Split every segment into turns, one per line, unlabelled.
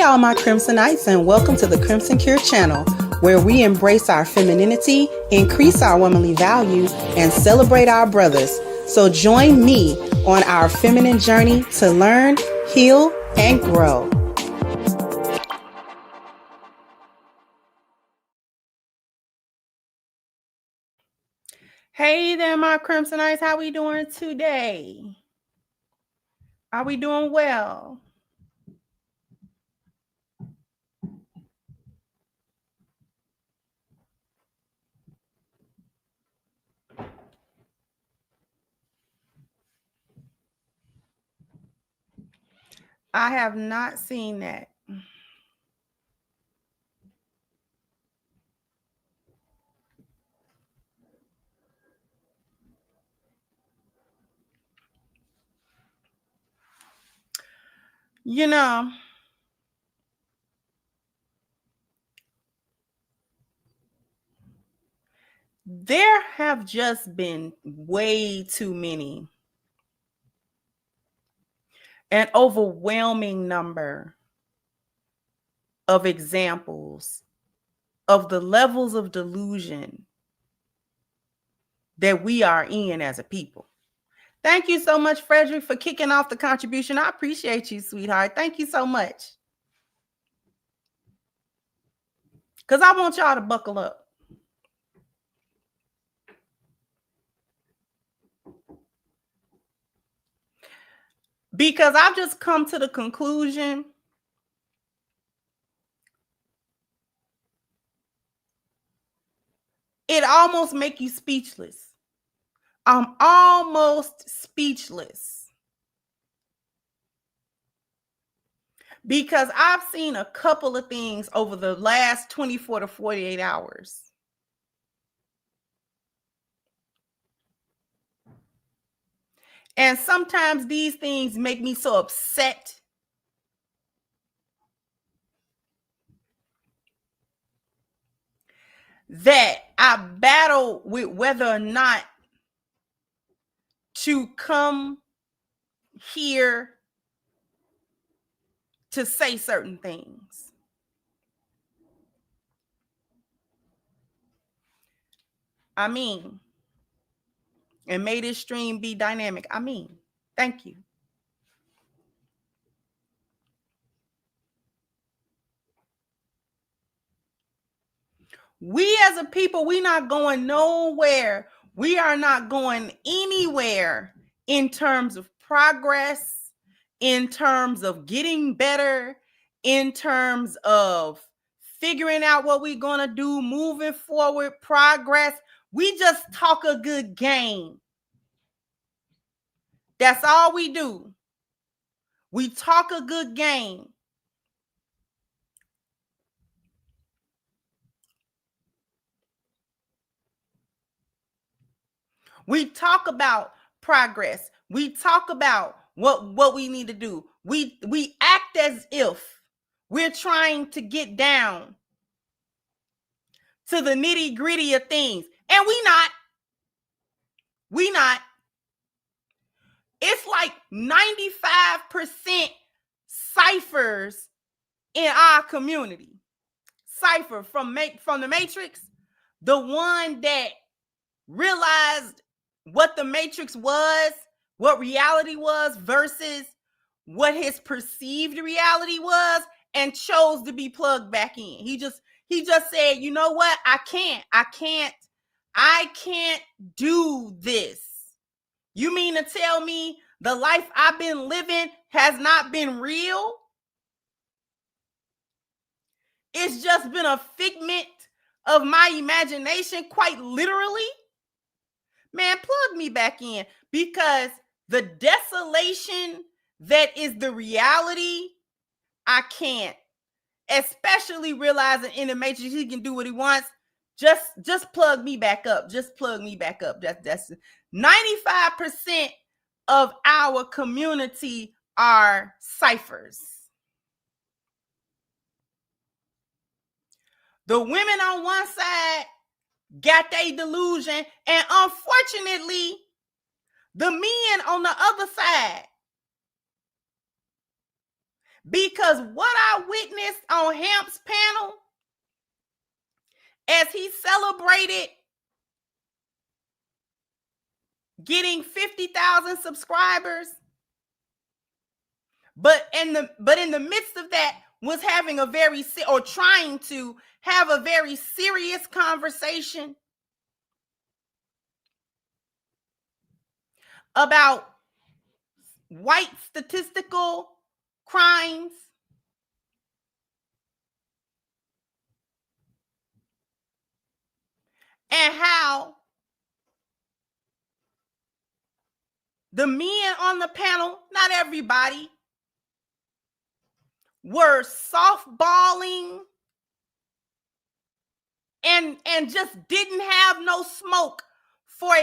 all my Crimsonites, and welcome to the Crimson Cure channel, where we embrace our femininity, increase our womanly value, and celebrate our brothers. So join me on our feminine journey to learn, heal, and grow. Hey there, my Crimsonites. How we doing today? Are we doing well? I have not seen that. You know, there have just been way too many, an overwhelming number of examples of the levels of delusion that we are in as a people. Thank you so much, Frederick, for kicking off the contribution. I appreciate you, sweetheart. Thank you so much. Because I want y'all to buckle up. Because I've just come to the conclusion it almost makes you speechless. I'm almost speechless. Because I've seen a couple of things over the last 24 to 48 hours. And sometimes these things make me so upset that I battle with whether or not to come here to say certain things. I mean, and may this stream be dynamic. I mean, thank you. We as a people, we're not going nowhere. We are not going anywhere in terms of progress, in terms of getting better, in terms of figuring out what we're going to do, moving forward, progress. We just talk a good game. That's all we do. We talk a good game. We talk about progress. We talk about what we need to do. We act as if we're trying to get down to the nitty-gritty of things. And we not. It's like 95% ciphers in our community. Cipher from the Matrix, the one that realized what the Matrix was, what reality was versus what his perceived reality was, and chose to be plugged back in. He just said, you know what? I can't do this. You mean to tell me the life I've been living has not been real? It's just been a figment of my imagination, quite literally. Man, plug me back in, because the desolation that is the reality, I can't. Especially realizing in the Matrix he can do what he wants. Just plug me back up. Just plug me back up. That's 95% of our community are ciphers. The women on one side got their delusion, and unfortunately, the men on the other side, Because what I witnessed on Hamp's panel as he celebrated getting 50,000 subscribers, but in the midst of that was having a trying to have a very serious conversation about white statistical crimes and how the men on the panel, not everybody, were softballing and just didn't have no smoke for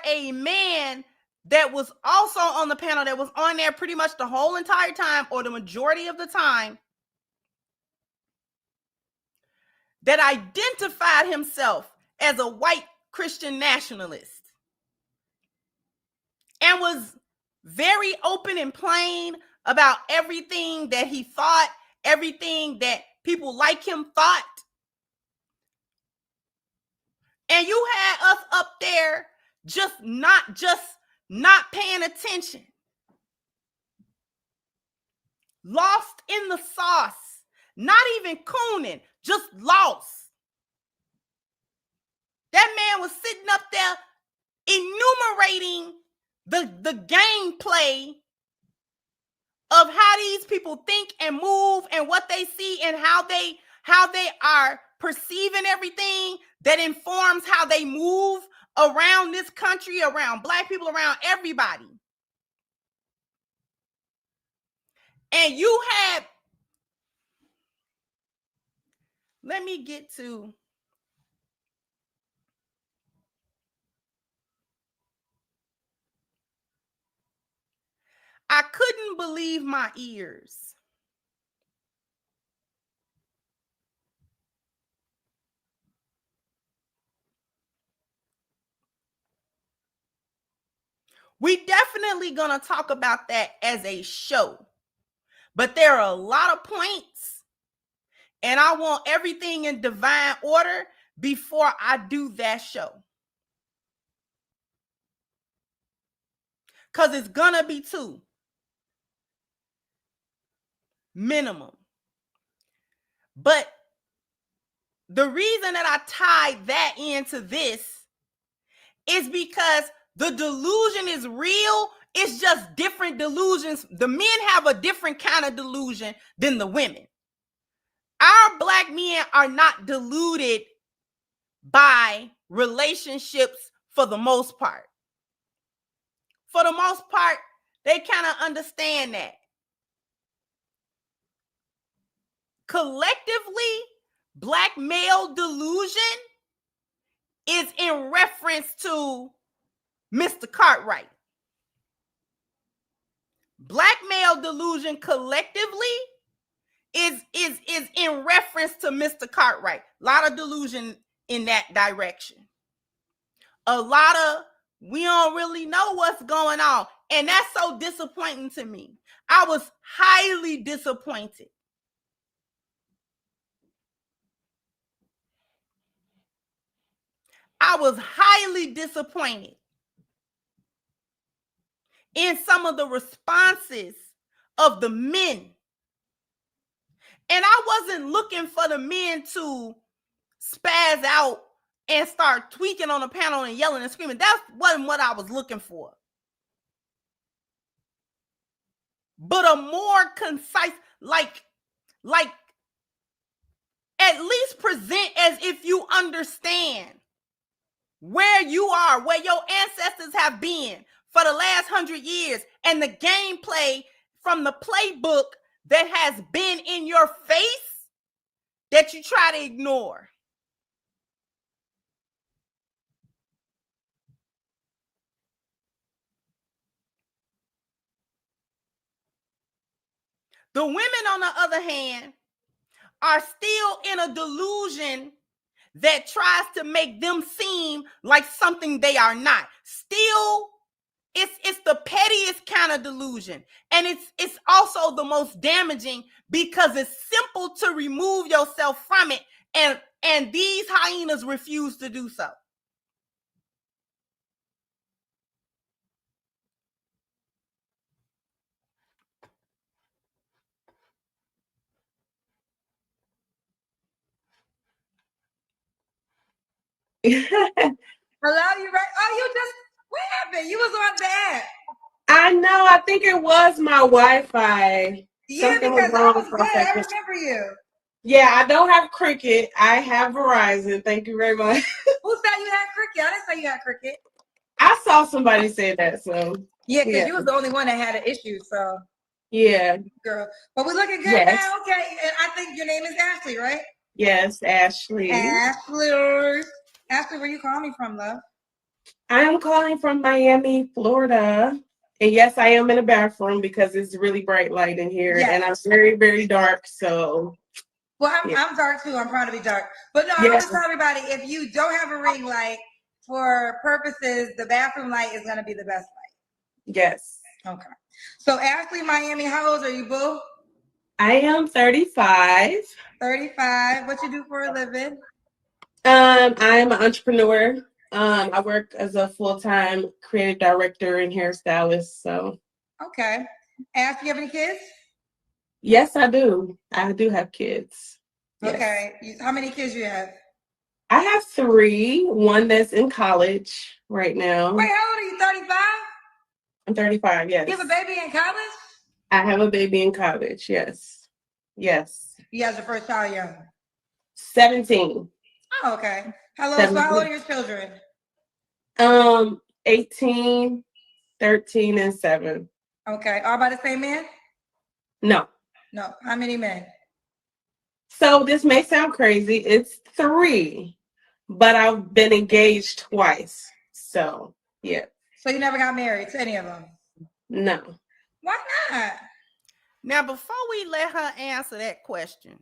a man that was also on the panel, that was on there pretty much the whole entire time, or the majority of the time, that identified himself as a white Christian nationalist and was very open and plain about everything that he thought, everything that people like him thought. And you had us up there just not paying attention, lost in the sauce, not even cooning, just lost. That man was sitting up there enumerating the gameplay of how these people think and move and what they see and how they are perceiving everything that informs how they move around this country, around Black people, around everybody. And you had, let me get to, I couldn't believe my ears. We definitely gonna talk about that as a show, but there are a lot of points, and I want everything in divine order before I do that show, because it's gonna be 2 minimum. But the reason that I tied that into this is because the delusion is real. It's just different delusions. The men have a different kind of delusion than the women. Our Black men are not deluded by relationships for the most part. For the most part, they kind of understand that. Collectively, Black male delusion is in reference to Mr. Cartwright. Black male delusion collectively is in reference to Mr. Cartwright. A lot of delusion in that direction. A lot of, we don't really know what's going on. And that's so disappointing to me. I was highly disappointed. I was highly disappointed in some of the responses of the men. And I wasn't looking for the men to spaz out and start tweaking on the panel and yelling and screaming. That wasn't what I was looking for. But a more concise, like at least present as if you understand where you are, where your ancestors have been for the last 100 years, and the gameplay from the playbook that has been in your face that you try to ignore. The women, on the other hand, are still in a delusion that tries to make them seem like something they are not. Still it's the pettiest kind of delusion, and it's also the most damaging because it's simple to remove yourself from it, and these hyenas refuse to do so.
Hello, you right? Oh, you just, what happened? You was on that.
I know. I think it was my Wi-Fi.
Yeah,
Something
because
was
I
wrong
was
with
good.
my
I
second.
remember you.
Yeah, I don't have Cricket. I have Verizon. Thank you very much.
Who said you had cricket? I didn't say you had cricket.
I saw somebody say that, so
Yeah, because you was the only one that had an issue. So
yeah.
girl, but we're looking good
Yes.
now. Okay, and I think your name is Ashley, right?
Yes, Ashley.
Ashley. Ashley, where you calling me from, love?
I am calling from Miami, Florida. And yes, I am in a bathroom because it's really bright light in here,
Yes.
and I'm very, very dark. So
Well, I'm dark too. I'm proud to be dark. But no, I
yes.
always tell everybody, if you don't have a ring light, for purposes, the bathroom light is going to be the best light.
Yes.
Okay. So Ashley, Miami, how old are you, boo?
I am 35.
35. What you do for a living?
I'm an entrepreneur. I work as a full-time creative director and hairstylist. So
Okay. Ashley, you have any kids?
yes, I do. I do have kids. Yes.
Okay. How many kids you have?
I have 3. One that's in college right now.
Wait, how old are you? 35?
I'm 35. Yes.
You have a baby in college?
I have a baby in college. Yes. Yes.
You have your first child young?
17.
Oh, okay. Hello.
17.
So how old are your children?
18, 13, and 7.
Okay. All by the same man?
No.
No. How many men?
So this may sound crazy. It's 3, but I've been engaged twice. So yeah.
So you never got married to any of them?
No.
Why not?
Now, before we let her answer that question,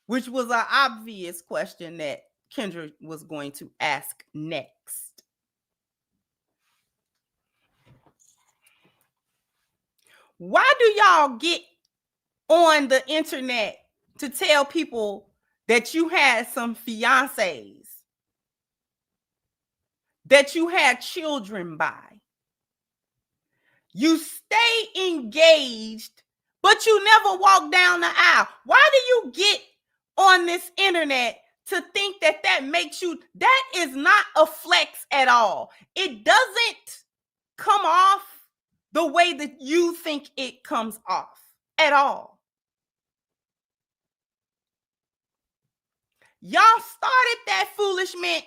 which was an obvious question that Kendra was going to ask next, why do y'all get on the internet to tell people that you had some fiancés that you had children by? You stay engaged, but you never walk down the aisle. Why do you get on this internet to think that that makes you? That is not a flex at all. It doesn't come off the way that you think it comes off at all. Y'all started that foolishness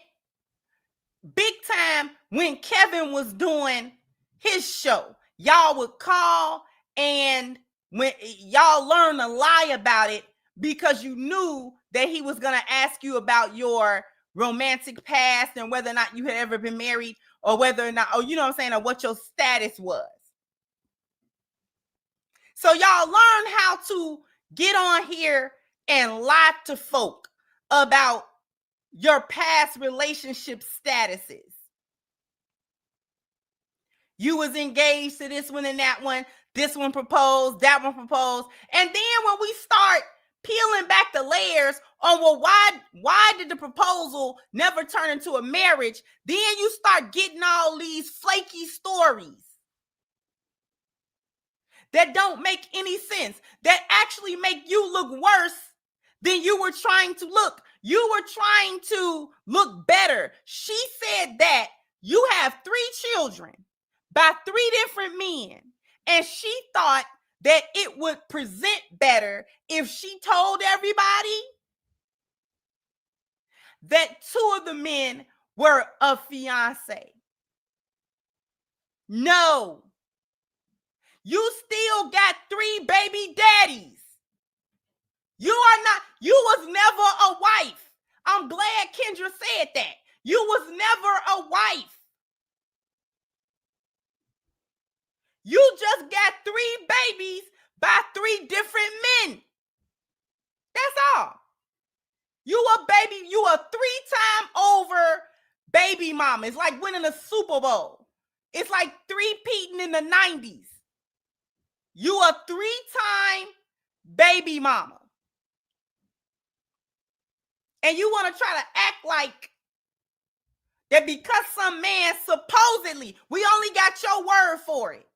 big time when Kevin was doing his show. Y'all would call, and when y'all learned to lie about it because you knew that he was going to ask you about your romantic past and whether or not you had ever been married, or whether or not, or you know what I'm saying, or what your status was. So y'all learn how to get on here and lie to folk about your past relationship statuses. You was engaged to this one and that one. This one proposed, that one proposed. And then when we start peeling back the layers on, well, why did the proposal never turn into a marriage? Then you start getting all these flaky stories that don't make any sense, that actually make you look worse than you were trying to look. You were trying to look better. She said that you have 3 children by 3 different men, and she thought that it would present better if she told everybody that 2 of the men were a fiance. No. You still got 3 baby daddies. You was never a wife. I'm glad Kendra said that. You was never a wife. You just got 3 babies by 3 different men. That's all. You a 3-time over baby mama. It's like winning a Super Bowl. It's like three-peating in the 90s. You a 3-time baby mama. And you want to try to act like that because some man supposedly, we only got your word for it.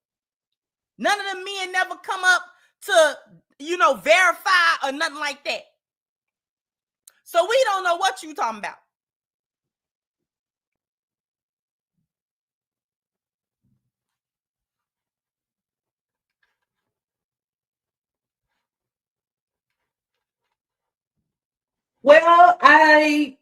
None of the men never come up to, verify or nothing like that. So we don't know what you talking about.
Well, I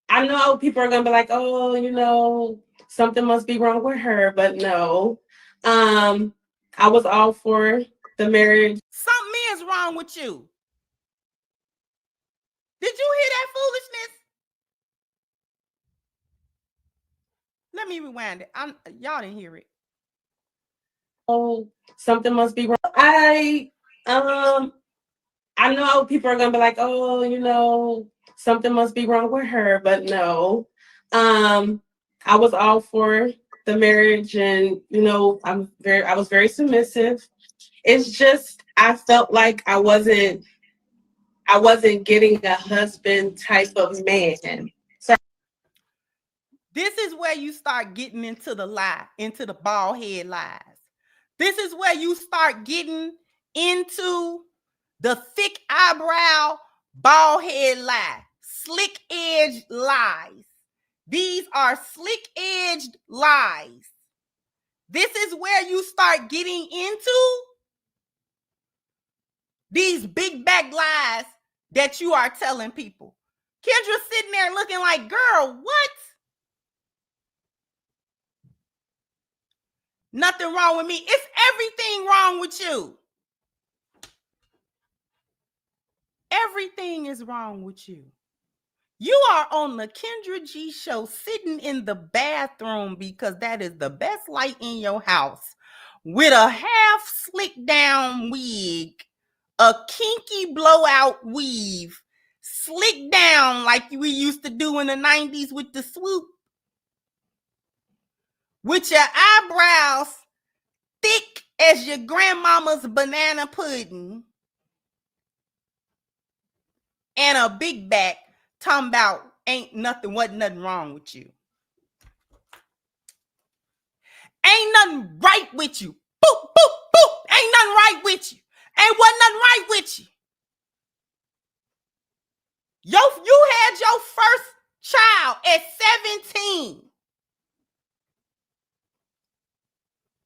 know people are gonna be like, oh, something must be wrong with her, but no. I was all for the marriage.
Something is wrong with you. Did you hear that foolishness? Let me rewind it. Y'all didn't hear it.
Oh, something must be wrong. I know people are gonna be like, oh, something must be wrong with her, but no. I was all for the marriage, and I was very submissive. It's just I felt like I wasn't getting a husband type of man. So
this is where you start getting into the lie, into the bald head lies. This is where you start getting into the thick eyebrow, bald head lie, slick edged lies. These are slick edged lies. This is where you start getting into these big back lies that you are telling people. Kendra sitting there looking like, girl, what? Nothing wrong with me. It's everything wrong with you. Everything is wrong with you. You are on the Kendra G show sitting in the bathroom because that is the best light in your house with a half slick down wig, a kinky blowout weave, slick down like we used to do in the 90s with the swoop, with your eyebrows thick as your grandmama's banana pudding, and a big back, talking about wasn't nothing wrong with you. Ain't nothing right with you. Boop, boop, boop. Ain't nothing right with you. Wasn't nothing right with you. You had your first child at 17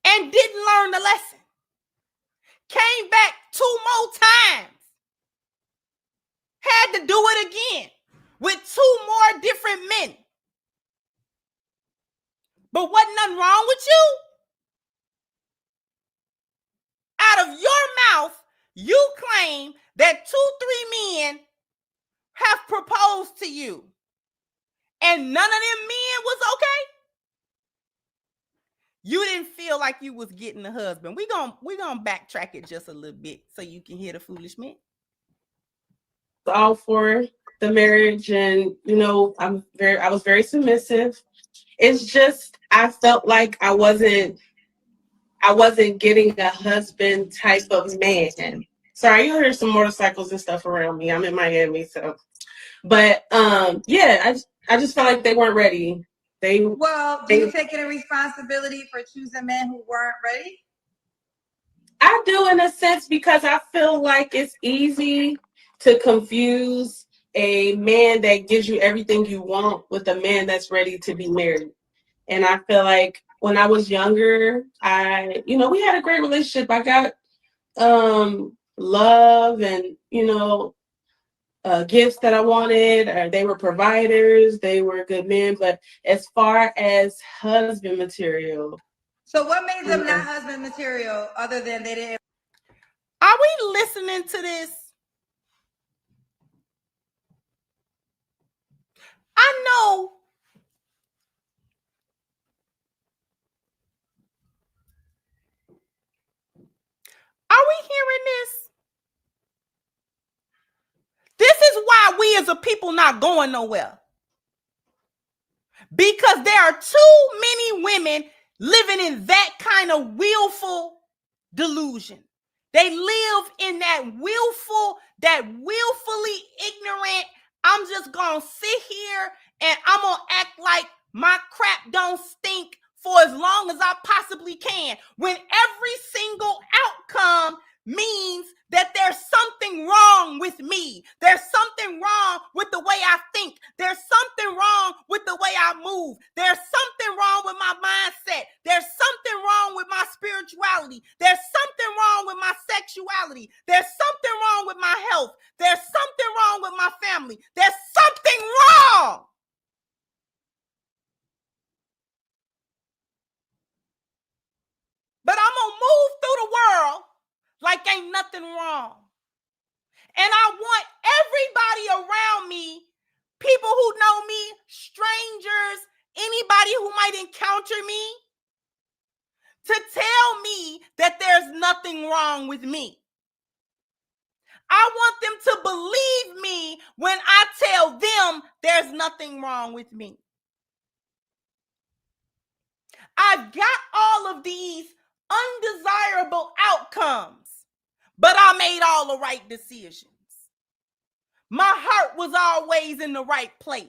and didn't learn the lesson. Came back 2 more times. Had to do it again with 2 more different men. But wasn't nothing wrong with you? Out of your mouth, you claim that 2-3 men have proposed to you, and none of them men was okay. You didn't feel like you was getting a husband. We gonna backtrack it just a little bit so you can hear the foolish men.
All for the marriage, and I was very submissive. It's just I felt like I wasn't getting a husband type of man. Sorry, you hear some motorcycles and stuff around me. I'm in Miami, so. But yeah, I just felt like they weren't ready.
Do you take any responsibility for choosing men who weren't ready?
I do, in a sense, because I feel like it's easy to confuse a man that gives you everything you want with a man that's ready to be married. And I feel like when I was younger, we had a great relationship. I got love and, gifts that I wanted. They were providers. They were good men. But as far as husband material.
So what made them not husband material other than they didn't?
Are we listening to this? I know are we hearing this? This is why we as a people not going nowhere. because there are too many women living in that kind of willful delusion. They live in that willfully ignorant, I'm just gonna sit here and I'm gonna act like my crap don't stink for as long as I possibly can, when every single outcome means that there's something wrong with me. There's something wrong with the way I think. There's something wrong with the way I move. There's something wrong with my mindset. There's something wrong with my spirituality. There's something wrong with my sexuality. There's something wrong with my health. There's something wrong with my family. There's something wrong. But I'm gonna move through the world like ain't nothing wrong. And I want everybody around me, people who know me, strangers, anybody who might encounter me, to tell me that there's nothing wrong with me. I want them to believe me when I tell them there's nothing wrong with me. I've got all of these undesirable outcomes, but I made all the right decisions. My heart was always in the right place.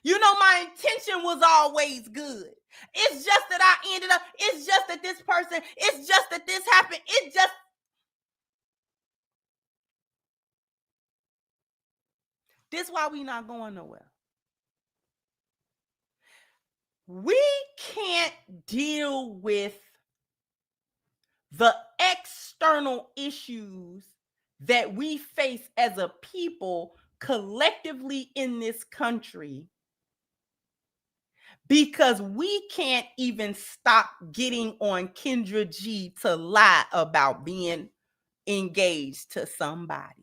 You know, my intention was always good. It's just that I ended up, it's just that this person, it's just that this happened. This why we not going nowhere. We can't deal with the external issues that we face as a people collectively in this country because we can't even stop getting on Kendra G to lie about being engaged to somebody.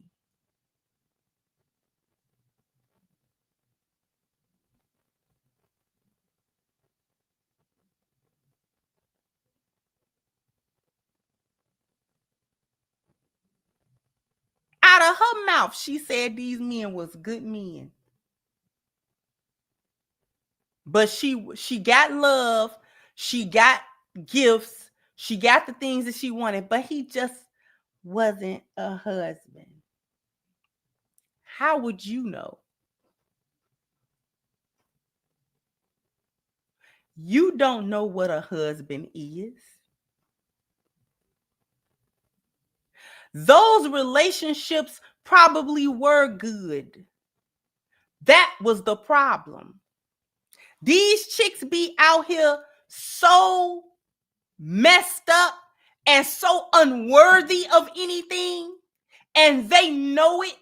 Out of her mouth, she said these men was good men. But she got love, she got gifts, she got the things that she wanted, but he just wasn't a husband. How would you know? You don't know what a husband is. Those relationships probably were good. That was the problem. These chicks be out here so messed up and so unworthy of anything, and they know it,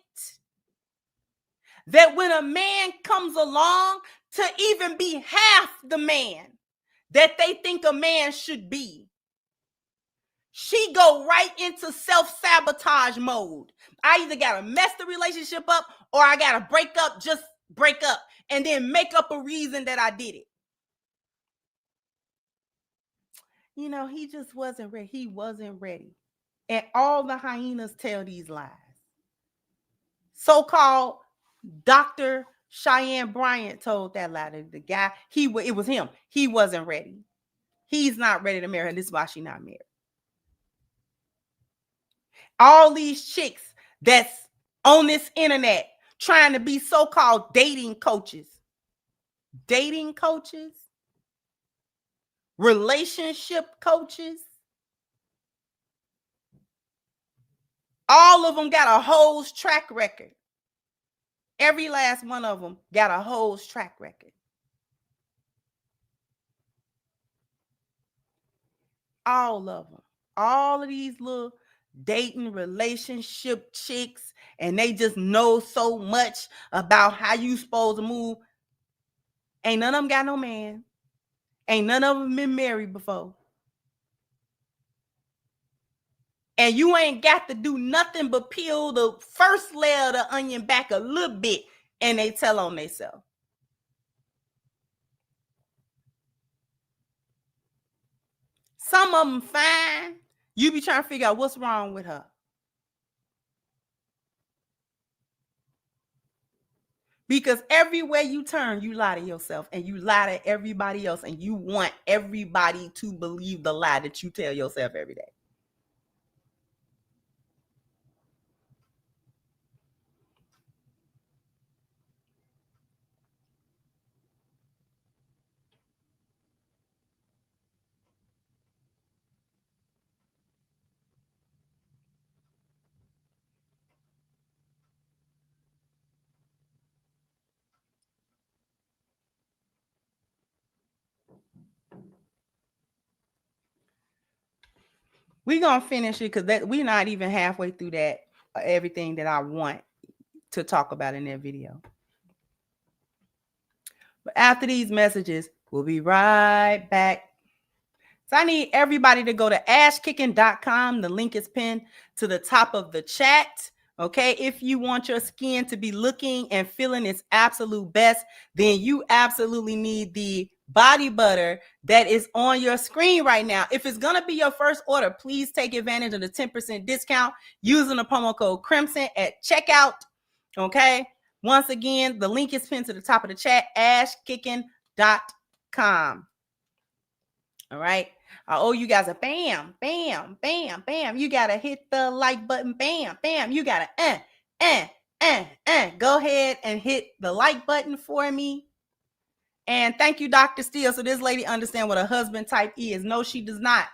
that when a man comes along to even be half the man that they think a man should be, she go right into self-sabotage mode. I either gotta mess the relationship up or I gotta break up, just break up, and then make up a reason that I did it. You know, he just wasn't ready. He wasn't ready. And all the hyenas tell these lies. So-called Dr. Cheyenne Bryant told that lie. The guy, it was him. He wasn't ready. He's not ready to marry her. This is why she's not married. All these chicks that's on this internet trying to be so-called dating coaches, relationship coaches, all of them got a whole track record. Every last one of them got a whole track record. All of them. All of these little dating relationship chicks, and they just know so much about how you supposed to move. Ain't none of them got no man. Ain't none of them been married before. And you ain't got to do nothing but peel the first layer of the onion back a little bit, and they tell on themselves. Some of them fine. You be trying to figure out what's wrong with her. Because everywhere you turn, you lie to yourself and you lie to everybody else, and you want everybody to believe the lie that you tell yourself every day. We're going to finish it because we're not even halfway through that, everything that I want to talk about in that video. But after these messages, we'll be right back. So I need everybody to go to ashkicking.com. The link is pinned to the top of the chat. Okay, if you want your skin to be looking and feeling its absolute best, then you absolutely need the body butter that is on your screen right now. If it's going to be your first order, please take advantage of the 10% discount using the promo code Crimson at checkout. Okay, once again, the link is pinned to the top of the chat, ashkicking.com. All right. I owe you guys a bam, bam, bam, bam. You got to hit the like button. Bam, bam. You got to go ahead and hit the like button for me. And thank you, Dr. Steele. So this lady understands what a husband type is. No, she does not.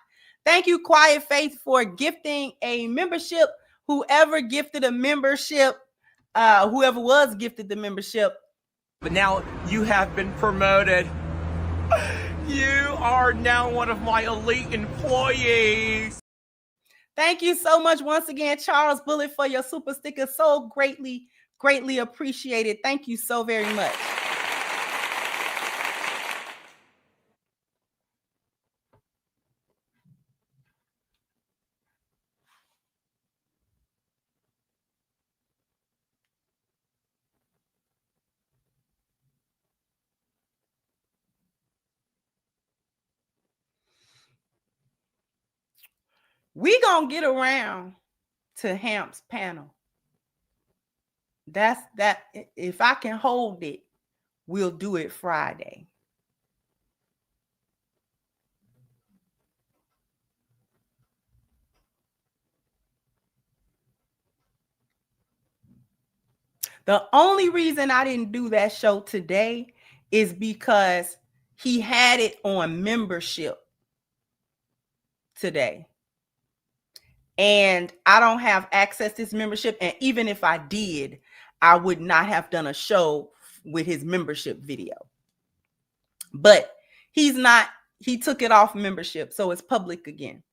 Thank you, Quiet Faith, for gifting a membership. Whoever gifted a membership, whoever was gifted the membership.
But now you have been promoted. You are now one of my elite employees.
Thank you so much once again, Charles Bullet, for your super sticker. So greatly, greatly appreciated. Thank you so very much. We gonna get around to Hamp's panel. That's that. If I can hold it, we'll do it Friday. The only reason I didn't do that show today is because he had it on membership today. And I don't have access to his membership. And even if I did, I would not have done a show with his membership video. But he's not, he took it off membership. So it's public again.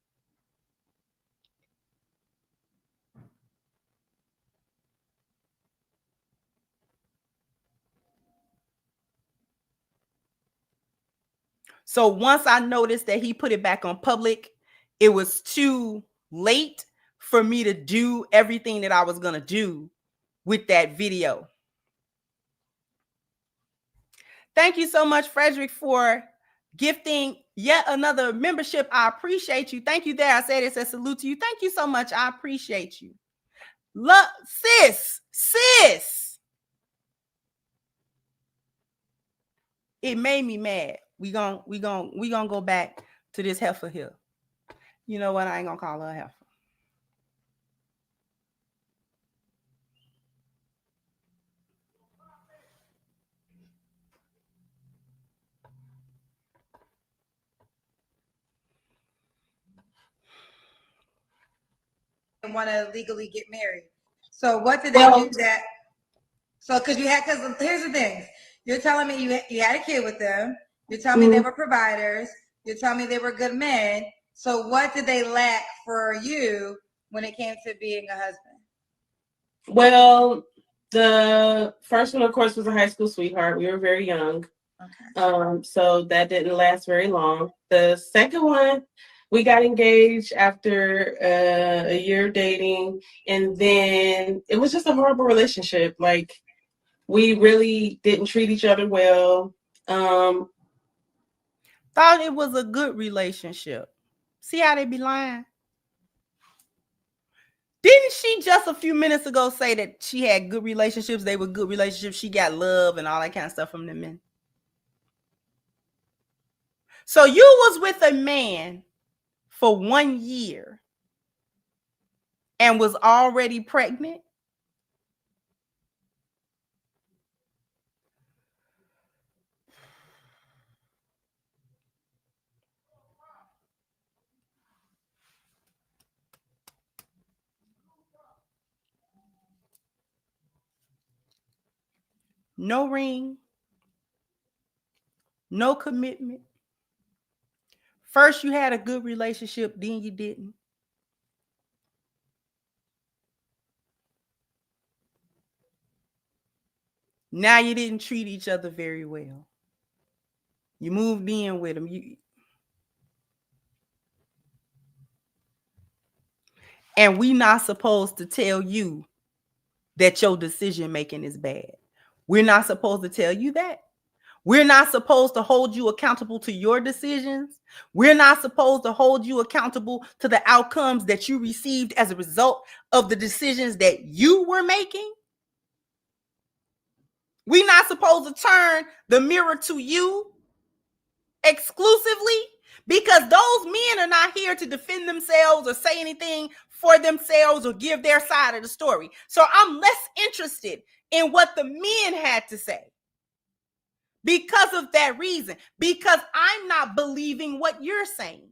So once I noticed that he put it back on public, it was too late for me to do everything that I was going to do with that video. Thank you so much, Frederick, for gifting yet another membership. I appreciate you. Thank you there. I said it's a salute to you. Thank you so much. I appreciate you. Look, sis. It made me mad. We gonna go back to this heifer here. You know what? I ain't gonna call her a heifer.
And want to legally get married. So what did they do that? So because here's the thing. You're telling me you had a kid with them. You're telling me they were providers. You're telling me they were good men. So what did they lack for you when it came to being a husband?
Well, the first one, of course, was a high school sweetheart. We were very young. Okay. So that didn't last very long. The second one, we got engaged after a year dating, and then it was just a horrible relationship. Like, we really didn't treat each other well.
Thought it was a good relationship. See how they be lying? Didn't she just a few minutes ago say that she had good relationships? They were good relationships. She got love and all that kind of stuff from them men. So you was with a man for 1 year and was already pregnant? No ring, no commitment. First you had a good relationship, then you didn't. Now you didn't treat each other very well. You moved in with him. And we not supposed to tell you that your decision making is bad. We're not supposed to tell you that. We're not supposed to hold you accountable to your decisions. We're not supposed to hold you accountable to the outcomes that you received as a result of the decisions that you were making. We're not supposed to turn the mirror to you exclusively, because those men are not here to defend themselves or say anything for themselves or give their side of the story. So I'm less interested in what the men had to say because of that reason, because I'm not believing what you're saying.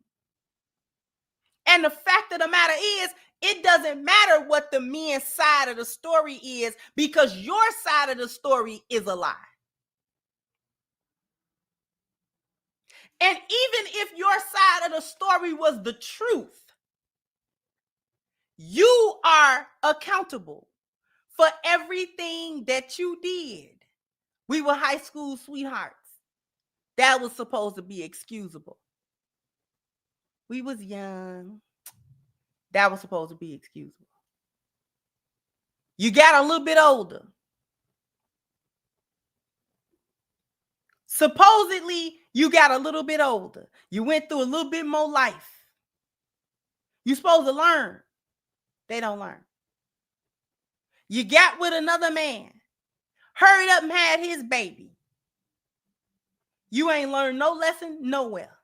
And the fact of the matter is, it doesn't matter what the men's side of the story is, because your side of the story is a lie. And even if your side of the story was the truth, you are accountable for everything that you did. We were high school sweethearts. That was supposed to be excusable. We was young. That was supposed to be excusable. You got a little bit older. Supposedly, you got a little bit older. You went through a little bit more life. You're supposed to learn. They don't learn. You got with another man. Hurried up and had his baby. You ain't learned no lesson nowhere.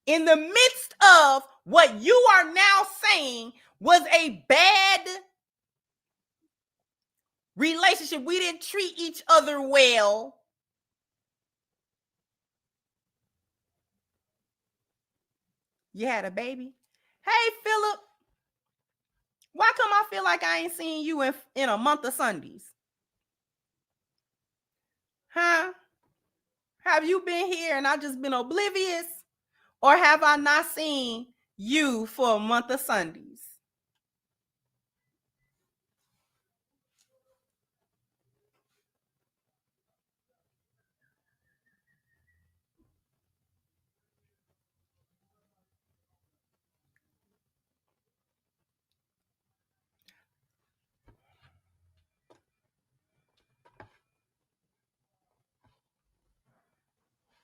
In the midst of what you are now saying was a bad relationship, we didn't treat each other well. You had a baby. Hey, Philip, why come I feel like I ain't seen you in a month of Sundays? Huh? Have you been here and I just been oblivious? Or have I not seen you for a month of Sundays?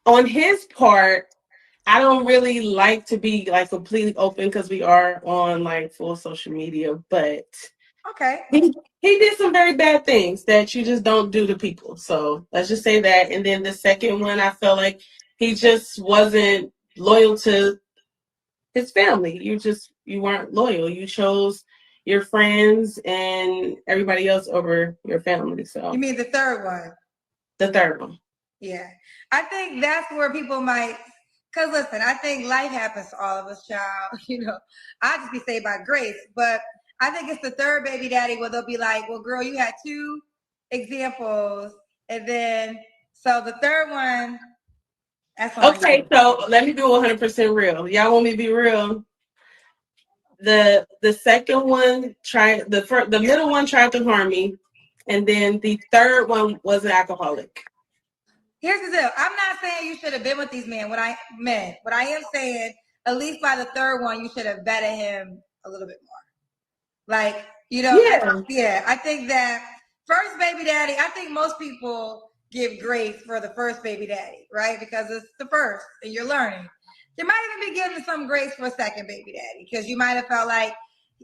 On his part, I don't really like to be like completely open because we are on like full social media, but
Okay.
he did some very bad things that you just don't do to people. So let's just say that. And then the second one, I felt like he just wasn't loyal to his family. You weren't loyal. You chose your friends and everybody else over your family. So
You mean the third one?
The third one.
Yeah. I think that's where people might, because listen, I think life happens to all of us, child. I just be saved by grace. But I think it's the third baby daddy where they'll be like, well, girl, you had 2 examples. And then, so the third one, that's on
Okay,
you.
so let me be 100% real. Y'all want me to be real? The second one tried, the middle one tried to harm me. And then the third one was an alcoholic.
Here's the deal. I'm not saying you should have been with these men. What I am saying, at least by the third one, you should have vetted him a little bit more. Like, I think that first baby daddy, I think most people give grace for the first baby daddy, right? Because it's the first and you're learning. You might even be giving some grace for a second baby daddy because you might have felt like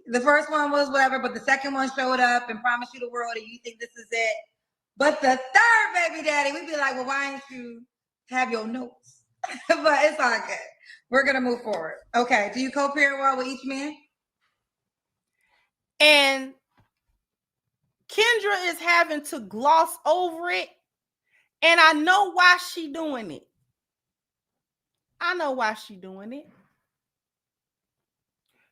The first one was whatever, but the second one showed up and promised you the world and you think this is it. But the third baby daddy, we'd be like, well, why didn't you have your notes? But it's all good. We're going to move forward. Okay. Do you co-parent well with each man?
And Kendra is having to gloss over it. And I know why she doing it. I know why she doing it.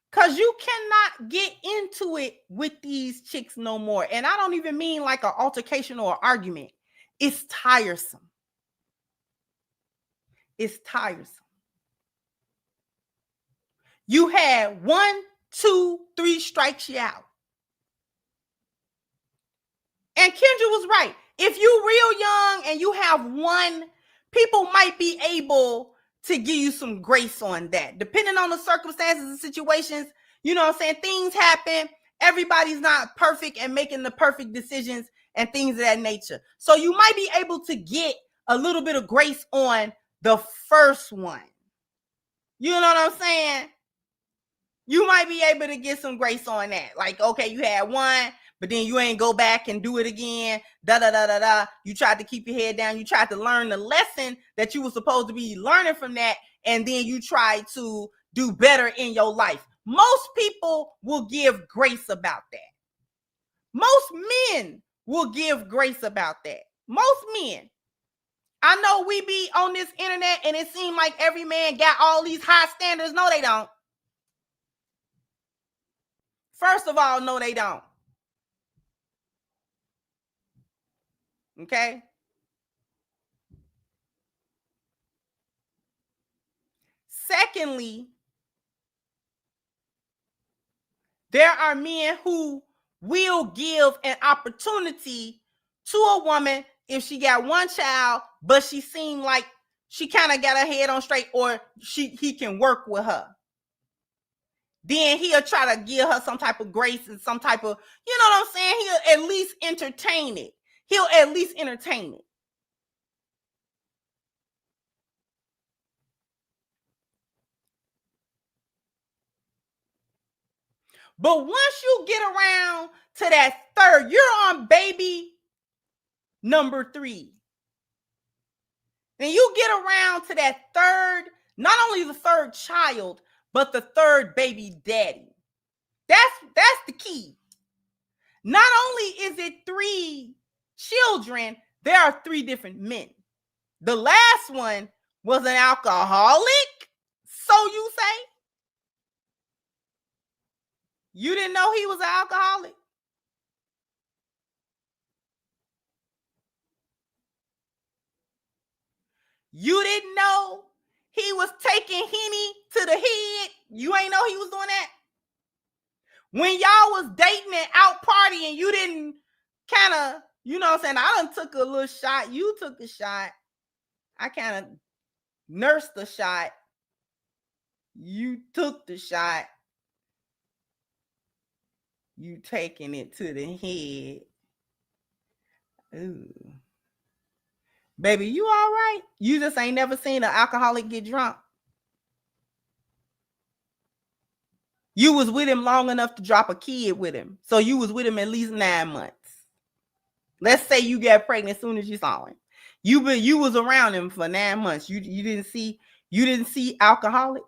Because you cannot get into it with these chicks no more. And I don't even mean like an altercation or an argument. It's tiresome. It's tiresome. You had 1, 2, 3 strikes you out. And Kendra was right. If you real young and you have one, people might be able to give you some grace on that. Depending on the circumstances and situations, you know what I'm saying? Things happen. Everybody's not perfect and making the perfect decisions and things of that nature. So you might be able to get a little bit of grace on the first one. You know what I'm saying? You might be able to get some grace on that. Like, okay, you had one, but then you ain't go back and do it again. You tried to keep your head down. You tried to learn the lesson that you were supposed to be learning from that. And then you tried to do better in your life. Most people will give grace about that. Most men will give grace about that. Most men. I know we be on this internet and it seems like every man got all these high standards. No, they don't. First of all, no, they don't. Okay? Secondly, there are men who will give an opportunity to a woman if she got one child, but she seemed like she kind of got her head on straight, or he can work with her. Then he'll try to give her some type of grace and some type of, you know what I'm saying? He'll at least entertain it. He'll at least entertain it. But once you get around to that third, you're on baby number 3. And you get around to that third, not only the third child, but the third baby daddy. That's the key. Not only is it 3 children, there are 3 different men. The last one was an alcoholic, so you say? You didn't know he was an alcoholic? You didn't know he was taking Henny to the head? You ain't know he was doing that? When y'all was dating and out partying, you didn't kind of, you know what I'm saying? I done took a little shot. You took a shot. I kind of nursed the shot. You took the shot. You taking it to the head. Ooh. Baby, you all right? You just ain't never seen an alcoholic get drunk. You was with him long enough to drop a kid with him. So you was with him at least 9 months. Let's say you got pregnant as soon as you saw him. You was around him for 9 months. You didn't see alcoholic.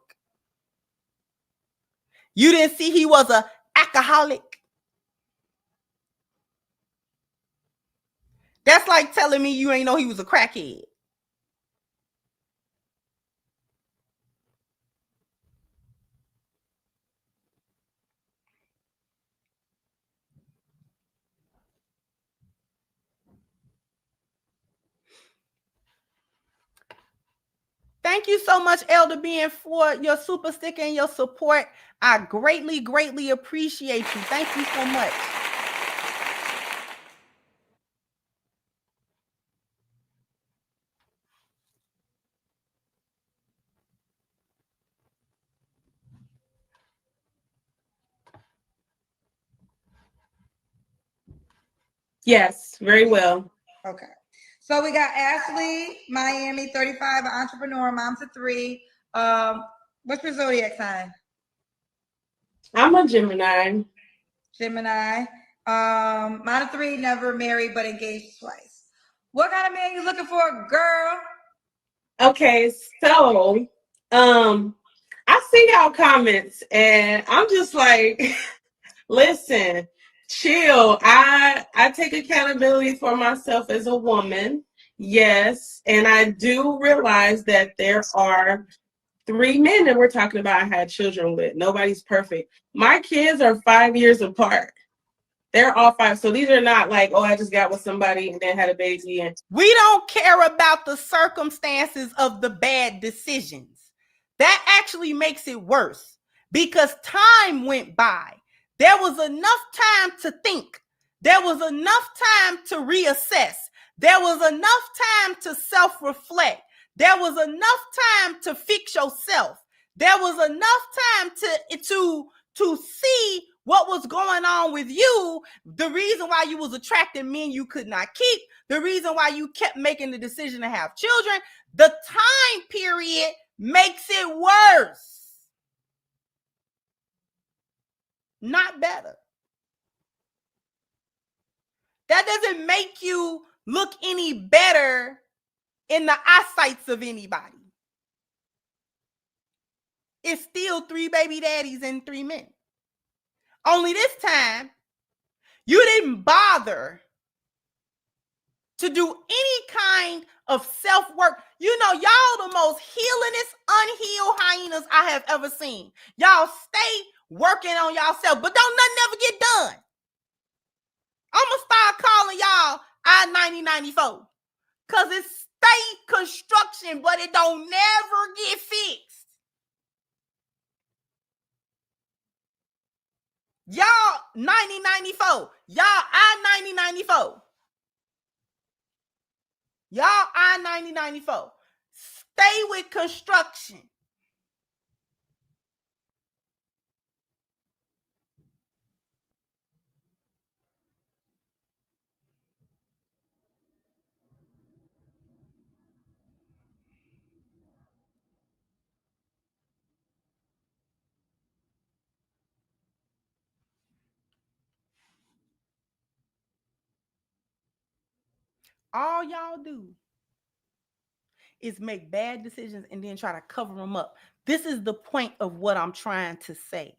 You didn't see he was a alcoholic. That's like telling me you ain't know he was a crackhead. Thank you so much, Elder Ben, for your super sticker and your support. I greatly, greatly appreciate you. Thank you so much.
Yes, very well.
Okay. So we got Ashley, Miami, 35, an entrepreneur, mom to 3. What's your zodiac sign?
I'm a Gemini.
Gemini. Mine are 3, never married but engaged twice. What kind of man you looking for, girl?
Okay, so I see y'all comments and I'm just like, listen, chill. I take accountability for myself as a woman. Yes, and I do realize that there are 3 men that we're talking about I had children with. Nobody's perfect. My kids are 5 years apart. They're all 5. So these are not like, oh, I just got with somebody and then had a baby. And
we don't care about the circumstances of the bad decisions. That actually makes it worse because time went by. There was enough time to think. There was enough time to reassess. There was enough time to self-reflect. There was enough time to fix yourself. There was enough time to see what was going on with you, the reason why you was attracting men you could not keep, the reason why you kept making the decision to have children. The time period makes it worse, not better. That doesn't make you look any better in the eyesights of anybody. It's still 3 baby daddies and 3 men. Only this time, you didn't bother to do any kind of self-work. You know, y'all the most healingest, unhealed hyenas I have ever seen. Y'all stay working on yourself, but don't nothing ever get done. I'm going to start calling y'all I-9094 because it's state construction, but it don't never get fixed. Y'all 9094. Y'all I-9094. Y'all I-9094. Stay with construction. All y'all do is make bad decisions and then try to cover them up. This is the point of what I'm trying to say.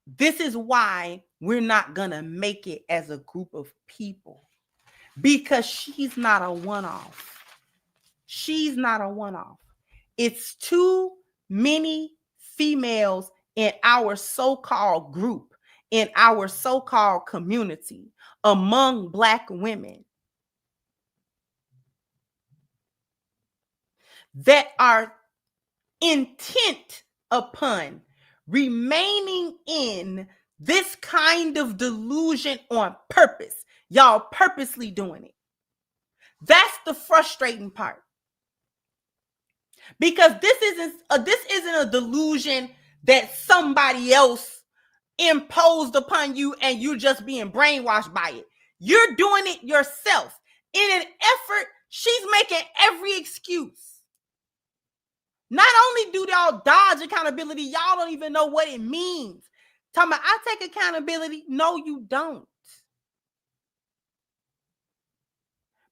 This is why we're not going to make it as a group of people, because she's not a one-off. She's not a one-off. It's too many females in our so-called group, in our so-called community, among Black women that are intent upon remaining in this kind of delusion on purpose. Y'all purposely doing it. That's the frustrating part. Because this isn't a delusion that somebody else imposed upon you and you're just being brainwashed by it. You're doing it yourself. In an effort, she's making every excuse. Not only do y'all dodge accountability, y'all don't even know what it means. Talking about, I take accountability. No, you don't.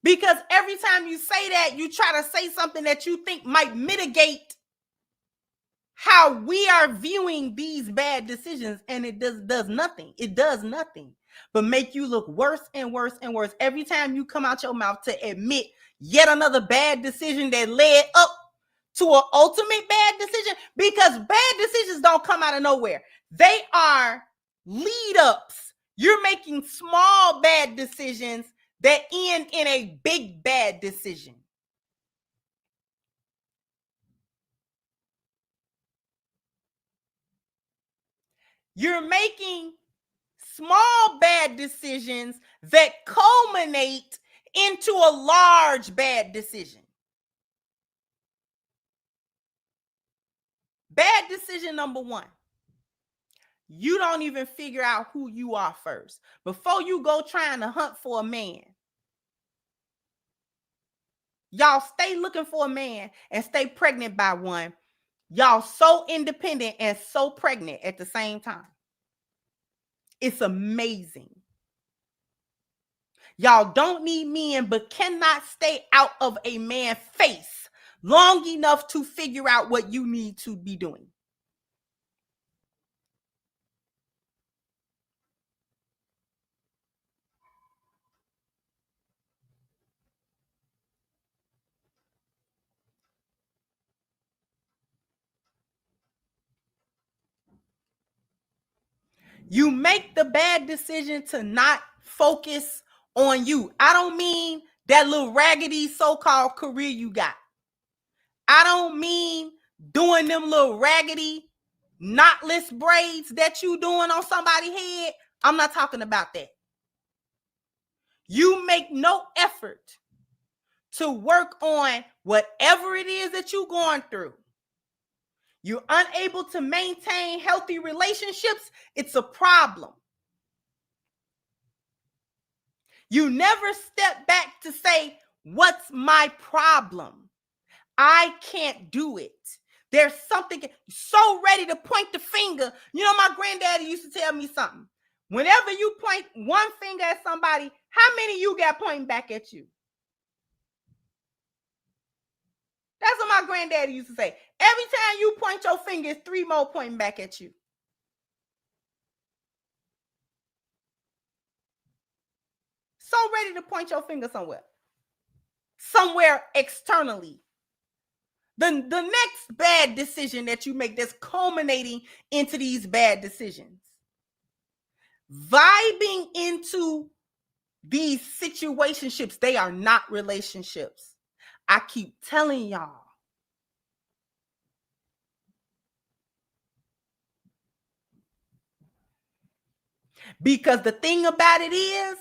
Because every time you say that, you try to say something that you think might mitigate how we are viewing these bad decisions, and it does nothing. It does nothing but make you look worse and worse and worse every time you come out your mouth to admit yet another bad decision that led up to an ultimate bad decision. Because bad decisions don't come out of nowhere. They are lead ups. You're making small bad decisions that end in a big bad decision. You're making small bad decisions that culminate into a large bad decision. Bad decision number 1. You don't even figure out who you are first. Before you go trying to hunt for a man, y'all stay looking for a man and stay pregnant by one Y'all so independent and so pregnant at the same time. It's amazing. Y'all don't need men, but cannot stay out of a man's face long enough to figure out what you need to be doing. You make the bad decision to not focus on you. I don't mean that little raggedy so-called career you got. I don't mean doing them little raggedy knotless braids that you doing on somebody's head. I'm not talking about that. You make no effort to work on whatever it is that you're going through. You're unable to maintain healthy relationships. It's a problem. You never step back to say, what's my problem? I can't do it. There's something so ready to point the finger. You know, my granddaddy used to tell me something. Whenever you point one finger at somebody, how many you got pointing back at you? That's what my granddaddy used to say. Every time you point your finger, it's 3 more pointing back at you. So ready to point your finger somewhere externally. The next bad decision that you make that's culminating into these bad decisions. Vibing into these situationships, they are not relationships. I keep telling y'all. Because the thing about it is,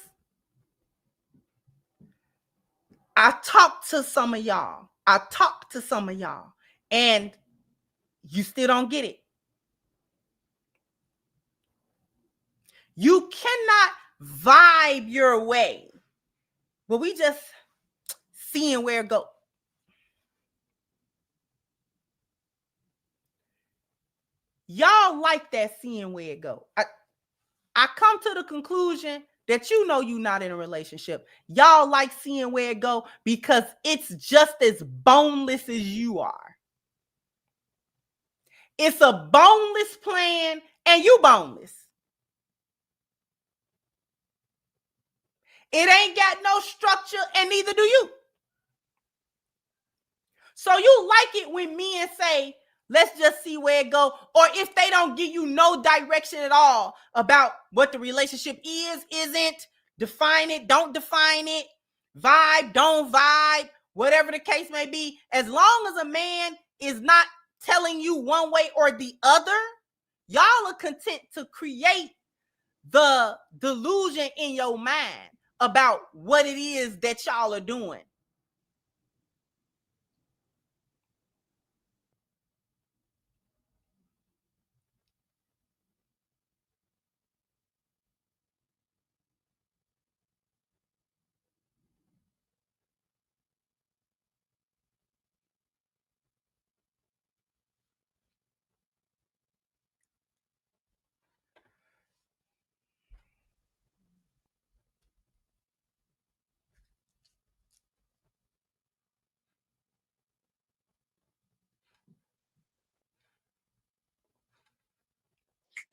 I talked to some of y'all, and you still don't get it. You cannot vibe your way. But we just seeing where it goes. Y'all like that seeing where it goes. I come to the conclusion that you know you're not in a relationship. Y'all like seeing where it go because it's just as boneless as you are. It's a boneless plan and you boneless. It ain't got no structure and neither do you. So you like it when men say, let's just see where it go. Or if they don't give you no direction at all about what the relationship is, isn't, define it, don't define it, vibe, don't vibe, whatever the case may be. As long as a man is not telling you one way or the other, y'all are content to create the delusion in your mind about what it is that y'all are doing.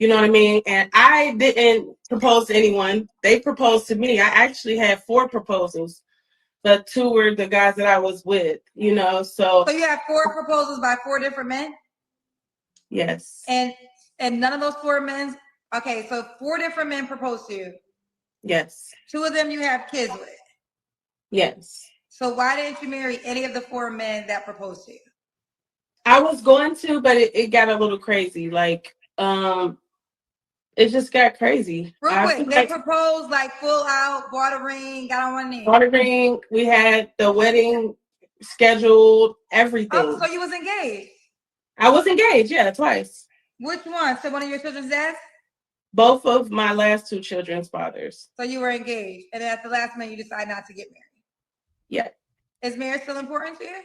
You know what I mean? And I didn't propose to anyone. They proposed to me. I actually had 4 proposals, but 2 were the guys that I was with, you know, so.
So you have 4 proposals by 4 different men?
Yes.
And none of those 4 men, okay, so 4 different men proposed to you.
Yes.
2 of them you have kids with.
Yes.
So why didn't you marry any of the 4 men that proposed to you?
I was going to, but it got a little crazy. Like, it just got crazy.
Real quick, they proposed like full out, bought a ring, got on one knee.
Bought a ring. We had the wedding scheduled, everything.
Oh, so you was engaged?
I was engaged, yeah, twice.
Which one? So one of your children's dads?
Both of my last 2 children's fathers.
So you were engaged, and then at the last minute you decide not to get married.
Yeah.
Is marriage still important to you?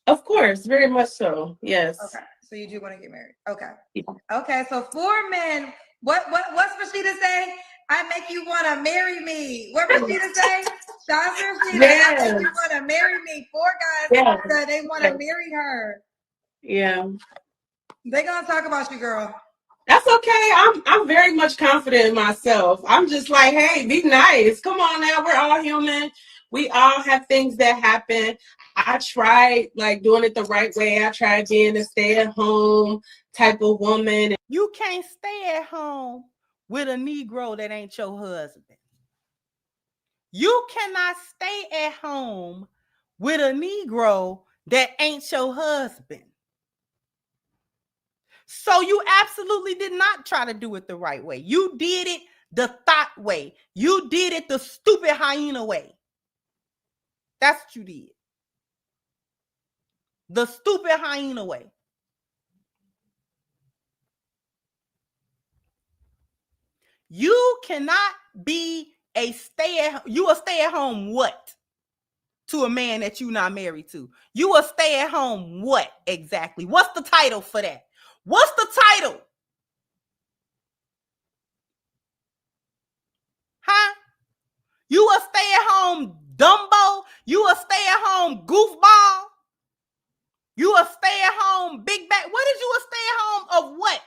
Of course, very much so. Yes.
Okay, so you do want to get married. Okay.
Yeah.
Okay, so 4 men. What's Rashida say? I make you want to marry me. What Rashida say? Shout out to Rashida.
Yes.
I make you want to marry me. 4 guys
Yes.
said they want to marry her.
Yeah.
They're gonna talk about you, girl.
That's okay. I'm very much confident in myself. I'm just like, hey, be nice. Come on now. We're all human. We all have things that happen. I tried like doing it the right way. I tried being a stay-at-home type of woman.
You can't stay at home with a Negro that ain't your husband. You cannot stay at home with a Negro that ain't your husband. So you absolutely did not try to do it the right way. You did it the thought way. You did it the stupid hyena way. That's what you did. The stupid hyena way. You cannot be a stay-at-home what? To a man that you not married to. You a stay-at-home what exactly? What's the title for that? What's the title? Huh? You a stay-at-home Dumbo? You a stay-at-home goofball? You a stay-at-home big back? What is you a stay-at-home of what?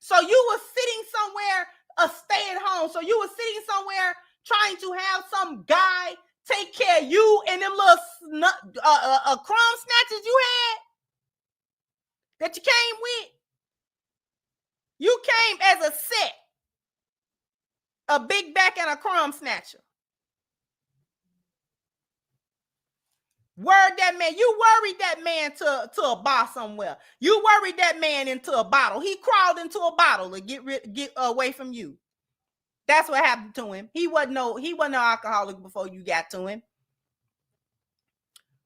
So you were sitting somewhere a stay-at-home. So you were sitting somewhere trying to have some guy take care of you and them little crumb snatchers you had that you came with. You came as a set, a big back and a crumb snatcher. Word that man, you worried that man to a bar somewhere. You worried that man into a bottle. He crawled into a bottle to get away from you. That's what happened to him. He wasn't no alcoholic before you got to him.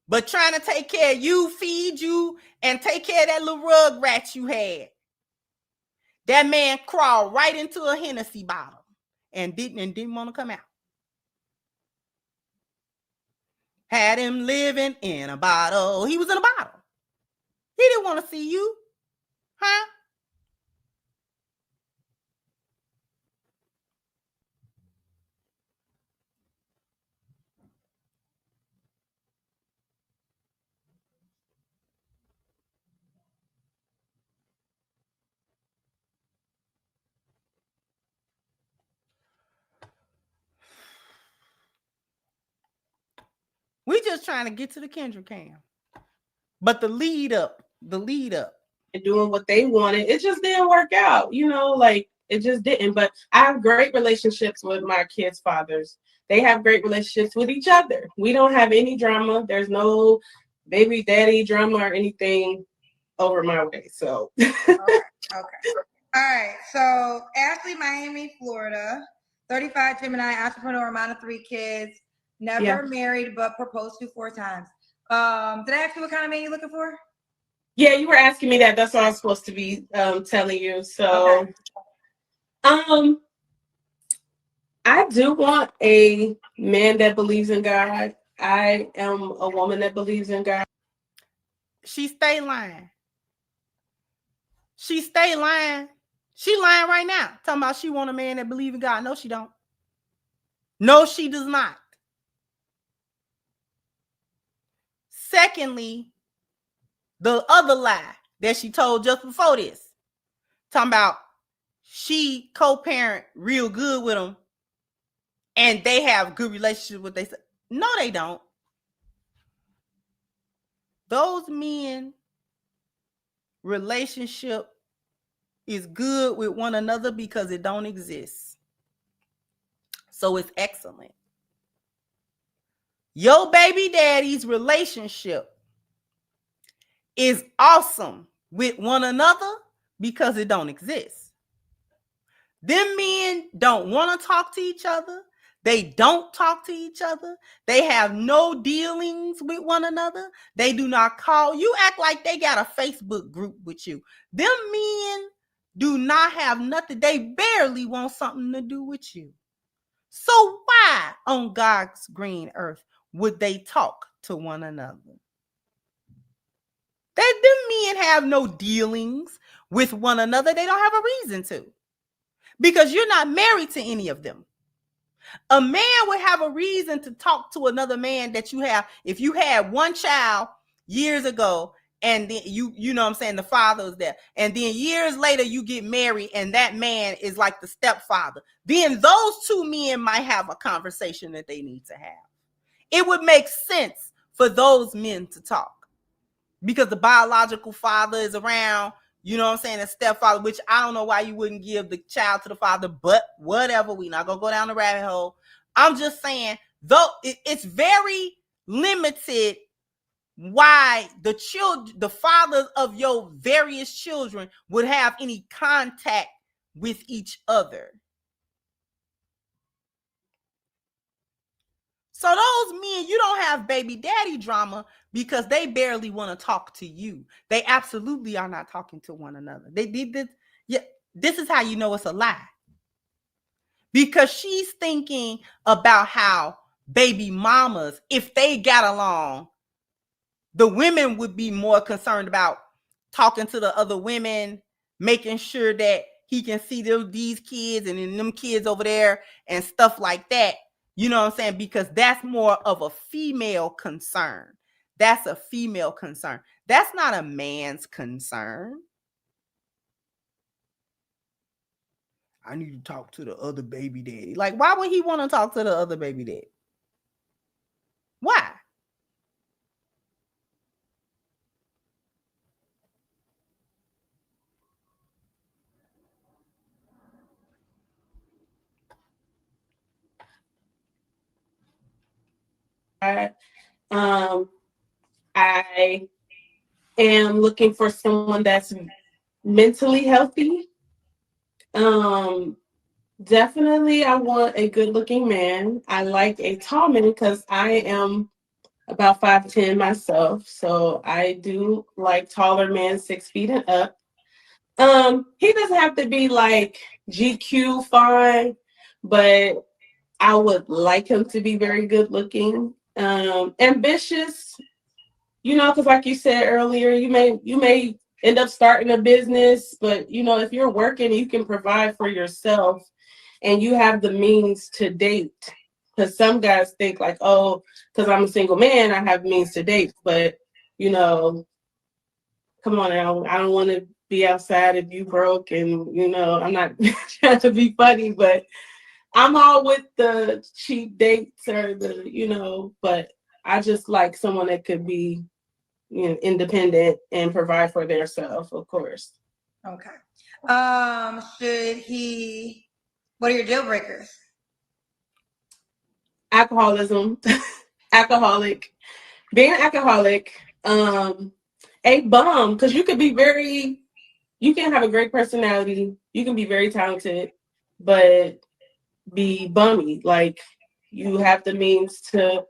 But trying to take care of you, feed you, and take care of that little rug rat you had. That man crawled right into a Hennessy bottle and didn't want to come out. Had him living in a bottle. He was in a bottle. He didn't want to see you. Huh? We just trying to get to the Kendra cam. But the lead up.
And doing what they wanted, it just didn't work out. You know, like it just didn't. But I have great relationships with my kids' fathers. They have great relationships with each other. We don't have any drama. There's no baby daddy drama or anything over my way. So
Okay. All right. So Ashley, Miami, Florida, 35, Gemini, entrepreneur, mom of 3 kids, never married, but proposed to 4 times. Did I ask you what kind of man you're looking for?
Yeah, you were asking me that. That's what I was supposed to be telling you. So, okay. I do want a man that believes in God. I am a woman that believes in God.
She stay lying. She stay lying. She lying right now. Talking about she want a man that believes in God. No, she don't. No, she does not. Secondly, the other lie that she told just before this, talking about she co-parent real good with them and they have good relationship with they. No, they don't. Those men relationship is good with one another because it don't exist. So it's excellent. Your baby daddy's relationship is awesome with one another because it don't exist. Them men don't want to talk to each other. They don't talk to each other. They have no dealings with one another. They do not call. You act like they got a Facebook group with you. Them men do not have nothing. They barely want something to do with you. So why on God's green earth would they talk to one another? That them men have no dealings with one another. They don't have a reason to, because you're not married to any of them. A man would have a reason to talk to another man that you have. If you had one child years ago, and then you know what I'm saying, the father is there, and then years later you get married and that man is like the stepfather, then those two men might have a conversation that they need to have. It would make sense for those men to talk, because the biological father is around, you know what I'm saying, a stepfather, which I don't know why you wouldn't give the child to the father, but whatever, we not gonna go down the rabbit hole. I'm just saying, though it's very limited why the fathers of your various children would have any contact with each other. So those men, you don't have baby daddy drama because they barely want to talk to you. They absolutely are not talking to one another. They did this. Yeah, this is how you know it's a lie. Because she's thinking about how baby mamas, if they got along, the women would be more concerned about talking to the other women, making sure that he can see these kids and then them kids over there and stuff like that. You know what I'm saying? Because that's more of a female concern. That's a female concern. That's not a man's concern. I need to talk to the other baby daddy. Like, why would he want to talk to the other baby daddy? Why?
I am looking for someone that's mentally healthy. Definitely, I want a good-looking man. I like a tall man because I am about 5'10" myself, so I do like taller men, 6 feet and up. He doesn't have to be like GQ fine, but I would like him to be very good looking. Ambitious, because like you said earlier, you may end up starting a business, but if you're working, you can provide for yourself and you have the means to date. Because some guys think like, oh, because I'm a single man, I have means to date. But come on now, I don't want to be outside if you broke, and I'm not trying to be funny, but I'm all with the cheap dates or but I just like someone that could be independent and provide for themselves, of course.
Okay. What are your deal breakers?
Alcoholism, alcoholic, being an alcoholic, a bum, because you can have a great personality, you can be very talented, but be bummy. Like, you have the means to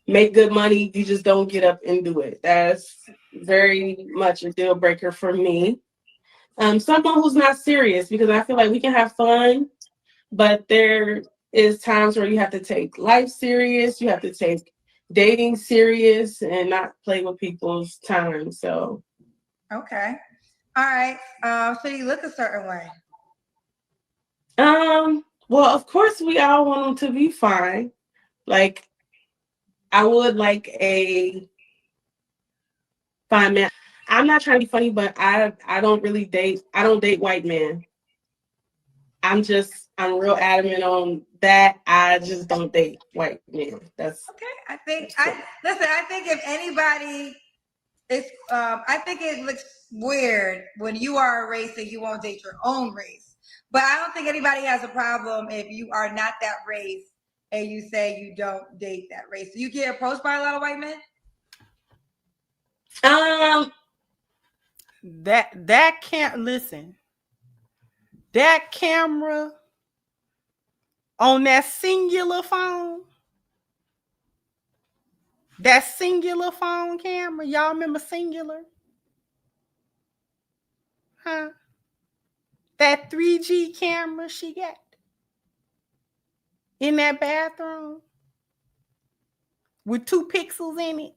make good money, you just don't get up and do it. That's very much a deal breaker for me. Someone who's not serious, because I feel like we can have fun, but there is times where you have to take life serious, you have to take dating serious and not play with people's time. So
okay. All right. So you look a certain way?
Well, of course we all want them to be fine. Like, I would like a fine man. I'm not trying to be funny, but I don't really date. I don't date white men. I'm real adamant on that. I just don't date white men. That's
okay. I think if anybody, I think it looks weird when you are a race and you won't date your own race. But I don't think anybody has a problem if you are not that race and you say you don't date that race. Do you get approached by a lot of white men?
That can't listen. That camera on that singular phone, camera, y'all remember Singular? Huh? That 3G camera she got in that bathroom with 2 pixels in it.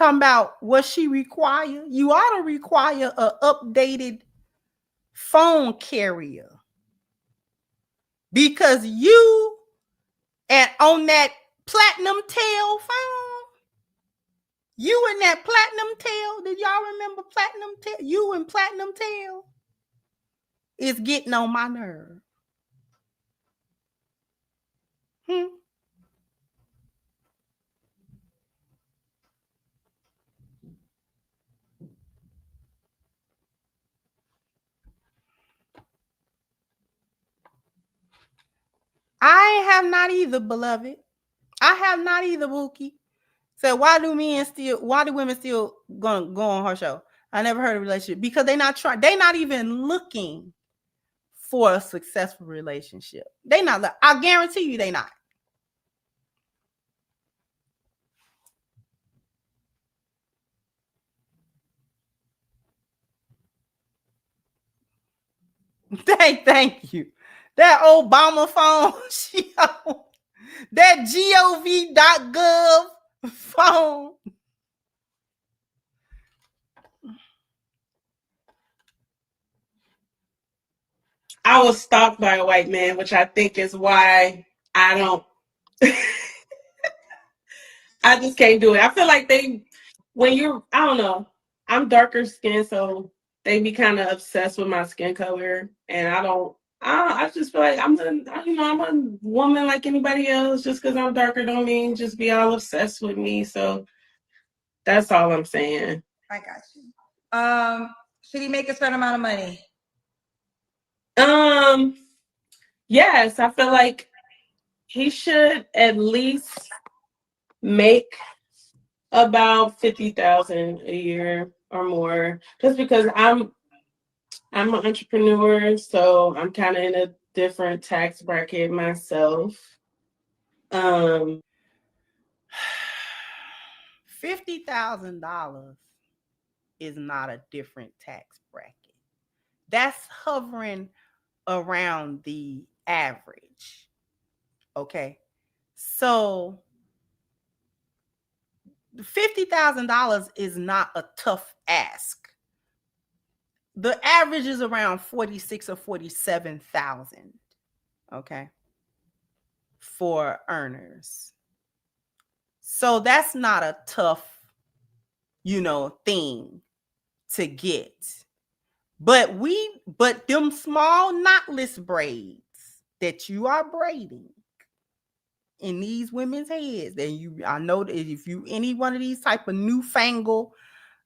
Talking about what she require. You ought to require a updated phone carrier. Because you and on that platinum tail phone, you and that platinum tail, did y'all remember platinum tail? You and platinum tail is getting on my nerve. I have not either, beloved. I have not either, Bookie. So why do women still gonna go on her show? I never heard of a relationship because they're not even looking for a successful relationship. They not. I guarantee you, they not. Thank you. That Obama phone, that gov.gov phone.
I was stalked by a white man, which I think is why I don't. I just can't do it. I feel like I don't know, I'm darker skinned, so they be kind of obsessed with my skin color, and I just feel like I'm a woman like anybody else. Just because I'm darker don't mean just be all obsessed with me. So that's all I'm saying.
I got you. Should he make a certain amount of money?
Yes, I feel like he should at least make about $50,000 a year or more. Just because I'm an entrepreneur, so I'm kind of in a different tax bracket myself.
$50,000 is not a different tax bracket. That's hovering around the average. Okay. So $50,000 is not a tough ask. The average is around 46 or 47,000. Okay. For earners. So that's not a tough, thing to get. But them small knotless braids that you are braiding in these women's heads, I know that if you any one of these type of newfangled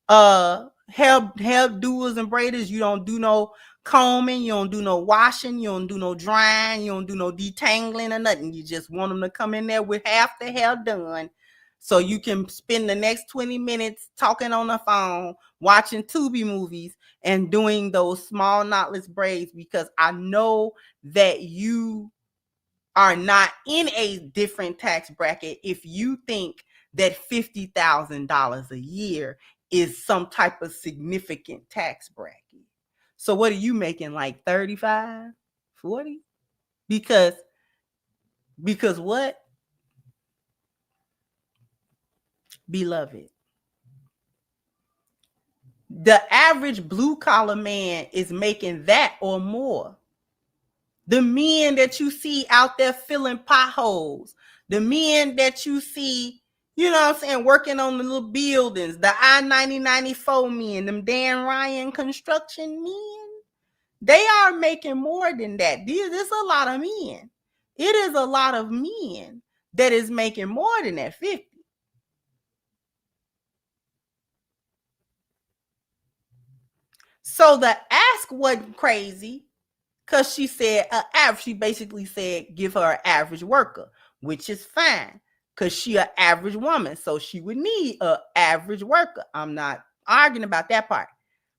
hair doers and braiders, you don't do no combing, you don't do no washing, you don't do no drying, you don't do no detangling or nothing. You just want them to come in there with half the hair done, so you can spend the next 20 minutes talking on the phone, watching Tubi movies, and doing those small knotless braids, because I know that you are not in a different tax bracket if you think that $50,000 a year is some type of significant tax bracket. So what are you making, like 35, 40? Because what? Beloved, the average blue collar man is making that or more. The men that you see out there filling potholes, the men that you see, working on the little buildings, the I-90-94 men, them Dan Ryan construction men, they are making more than that. This is a lot of men. It is a lot of men that is making more than that 50. So the ask wasn't crazy, because she said she basically said give her an average worker, which is fine, because she an average woman, so she would need an average worker. I'm not arguing about that part.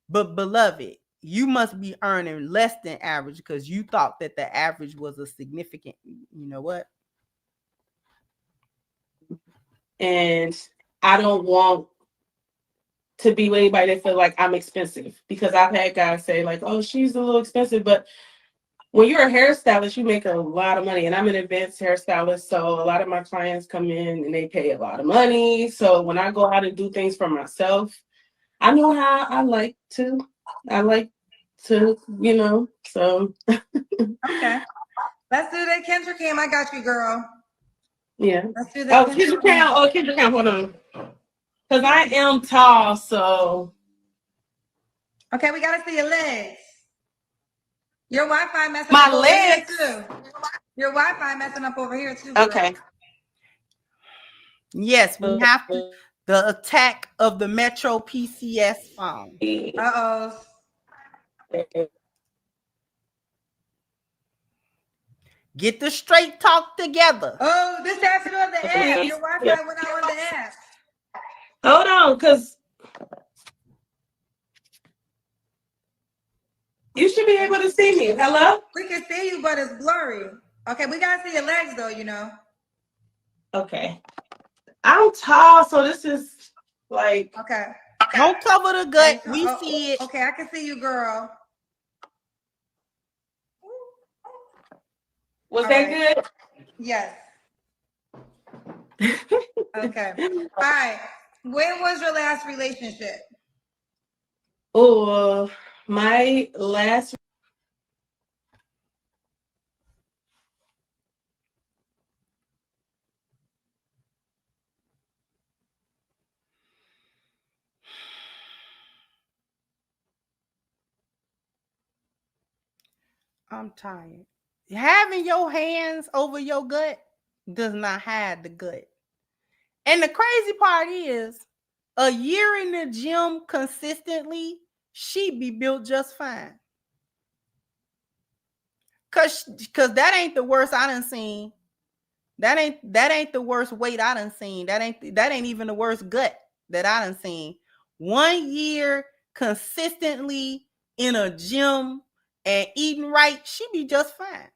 But beloved, you must be earning less than average, because you thought that the average was a significant, you know what?
And I don't want to be with anybody that feel like I'm expensive, because I've had guys say like, oh, she's a little expensive, but when you're a hairstylist, you make a lot of money. And I'm an advanced hairstylist, so a lot of my clients come in and they pay a lot of money. So when I go out and do things for myself, I know how I like to, you know, so.
Okay. Let's do that Kendra Cam. I got you, girl.
Yeah.
Let's do that.
Kendra Cam, hold on. Because I am tall, so.
Okay, we got to see your legs. Your Wi-Fi messing
My
up over
legs.
here, too. Your Wi-Fi messing up over here, too, girl.
Okay.
Yes, we have the attack of the Metro PCS phone.
Uh-oh.
Get the straight talk together.
Oh, this has to do with the app. Your Wi-Fi went out on the app.
Hold on, because you should be able to see me. Hello?
We can see you, but it's blurry. Okay, we got to see your legs, though, you know.
Okay. I'm tall, so this is like.
Okay.
Don't cover the gut. We see it.
Okay, I can see you, girl.
Was that good?
Yes. Okay. All right. When was your last relationship?
Oh, my last.
I'm tired. Having your hands over your gut does not hide the gut. And the crazy part is, a year in the gym consistently, she be built just fine. Cause that ain't the worst I done seen. That ain't the worst weight I done seen. That ain't even the worst gut that I done seen. 1 year consistently in a gym and eating right, she be just fine.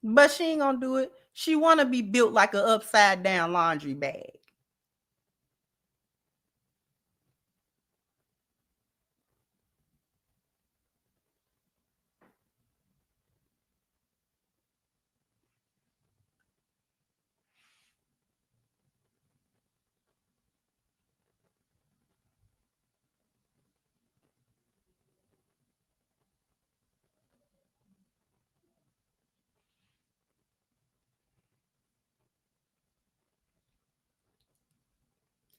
But she ain't gonna do it. She wanna be built like an upside down laundry bag.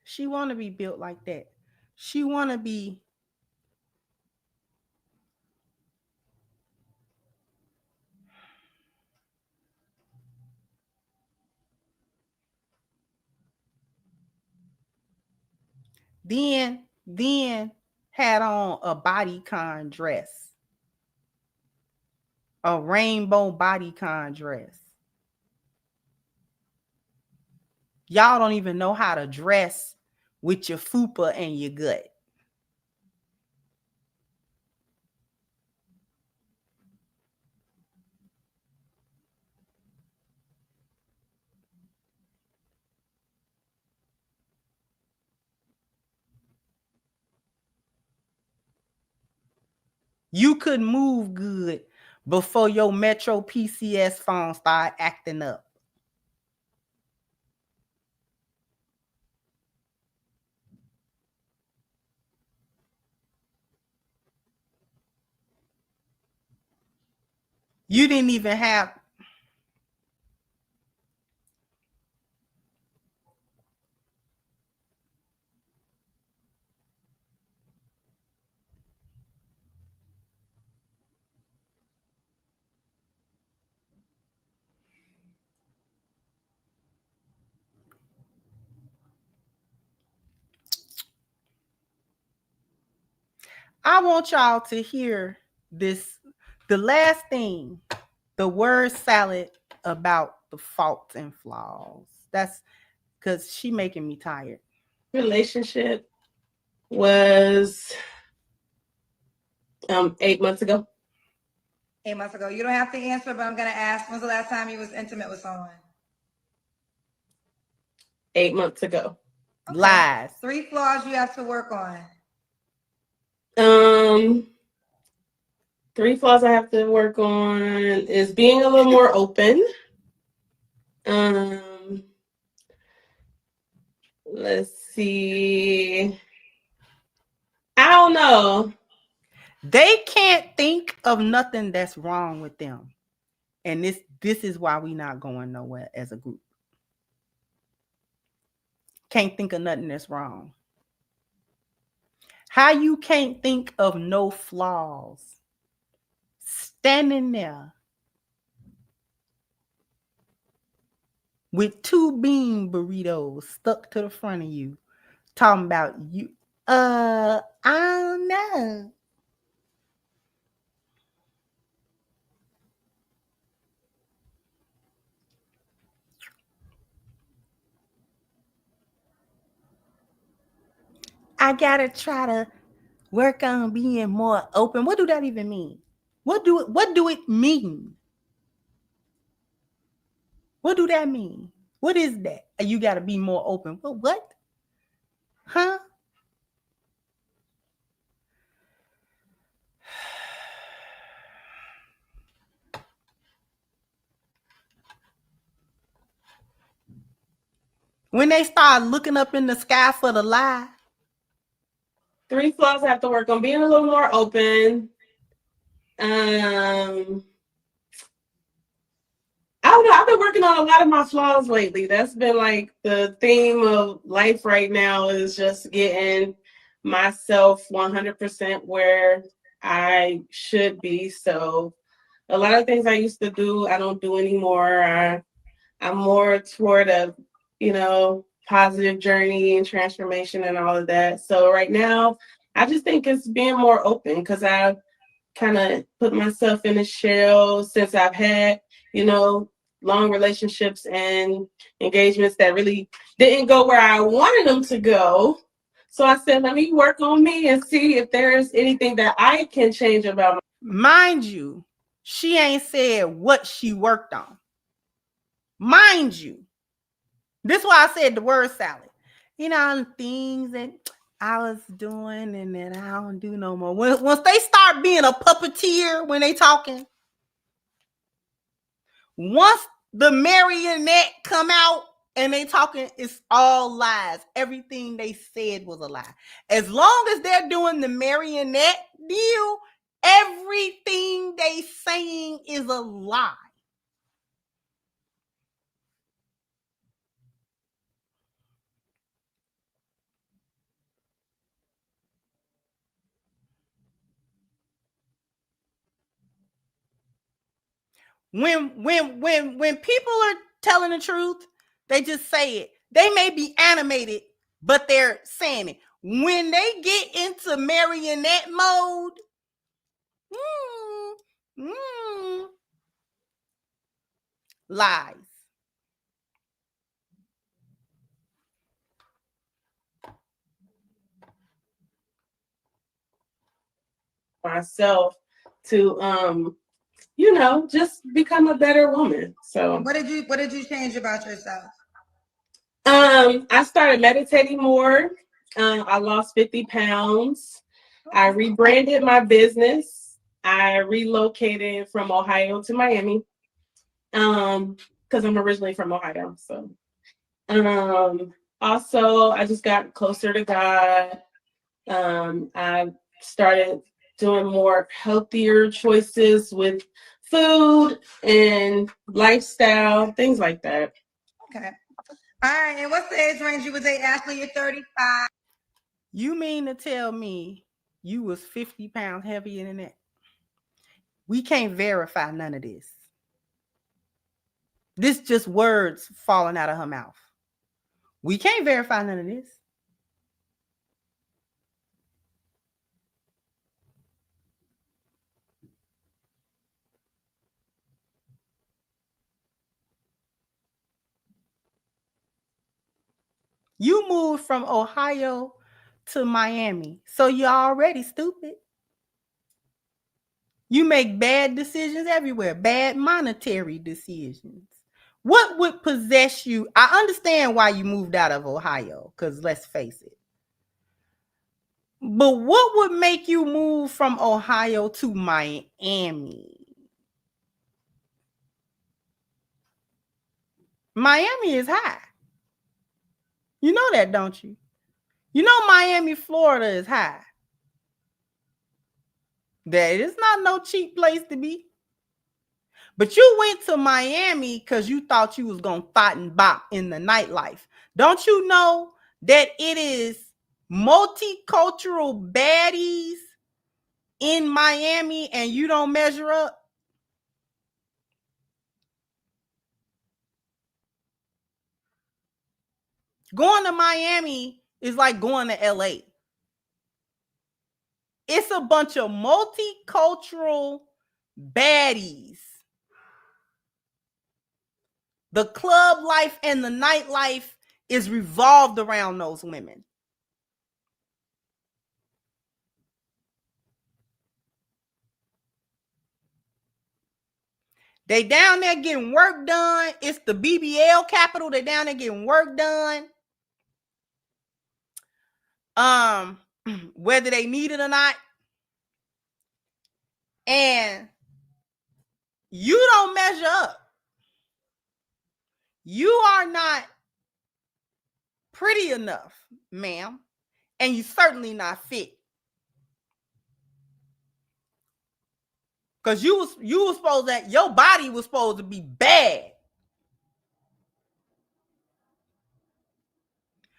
She want to be built like that. She want to be. Then had on a bodycon dress. A rainbow bodycon dress. Y'all don't even know how to dress with your fupa and your gut. You could move good before your Metro PCS phone start acting up. You didn't even have. I want y'all to hear this. The last thing, the word salad about the faults and flaws. That's because she making me tired.
Relationship was 8 months ago.
8 months ago. You don't have to answer, but I'm going to ask, when's the last time you was intimate with someone?
8 months ago.
Okay.
Lies.
3 flaws you have to work on.
3 flaws I have to work on is being a little more open. Let's see. I don't know.
They can't think of nothing that's wrong with them. And this is why we not going nowhere as a group. Can't think of nothing that's wrong. How you can't think of no flaws? Standing there with 2 bean burritos stuck to the front of you, talking about you. I don't know. I gotta try to work on being more open. What do that even mean? What do it mean? What do that mean? What is that? You gotta be more open. Well, what? Huh? When they start looking up in the sky for the lie.
3 flaws I have to work on: being a little more open. I don't know. I've been working on a lot of my flaws lately. That's been like the theme of life right now, is just getting myself 100% where I should be. So a lot of things I used to do, I don't do anymore. I'm more toward a, positive journey and transformation and all of that. So right now, I just think it's being more open, because I kind of put myself in a shell since I've had, long relationships and engagements that really didn't go where I wanted them to go. So I said, let me work on me and see if there's anything that I can change about.
Mind you, she ain't said what she worked on. Mind you. This is why I said the word salad. Things that I was doing and that I don't do no more. Once they start being a puppeteer when they talking, once the marionette come out and they talking, it's all lies. Everything they said was a lie. As long as they're doing the marionette deal, everything they saying is a lie. When people are telling the truth, they just say it. They may be animated, but they're saying it. When they get into marionette mode, lies.
Myself to just become a better woman. So
what did you change about yourself?
I started meditating more. I lost 50 pounds. I rebranded my business. I relocated from Ohio to Miami. Because I'm originally from Ohio. So also I just got closer to God. I started doing more healthier choices with food and lifestyle, things like that.
Okay. All right. And what's the age range you would say, Ashley? You're 35.
You mean to tell me you was 50 pounds heavier than that? We can't verify none of this. This just words falling out of her mouth. We can't verify none of this. You moved from Ohio to Miami, so you're already stupid. You make bad decisions everywhere, bad monetary decisions. What would possess you? I understand why you moved out of Ohio, because let's face it. But what would make you move from Ohio to Miami? Miami is high. You know that, don't you? You know Miami, Florida is high. That is not no cheap place to be. But you went to Miami because you thought you was going to thought and bop in the nightlife. Don't you know that it is multicultural baddies in Miami and you don't measure up? Going to Miami is like going to LA. It's a bunch of multicultural baddies. The club life and the nightlife is revolved around those women. They down there getting work done. It's the BBL capital. They down there getting work done. Whether they need it or not. And you don't measure up. You are not pretty enough, ma'am. And you certainly not fit. Because you was supposed that your body was supposed to be bad.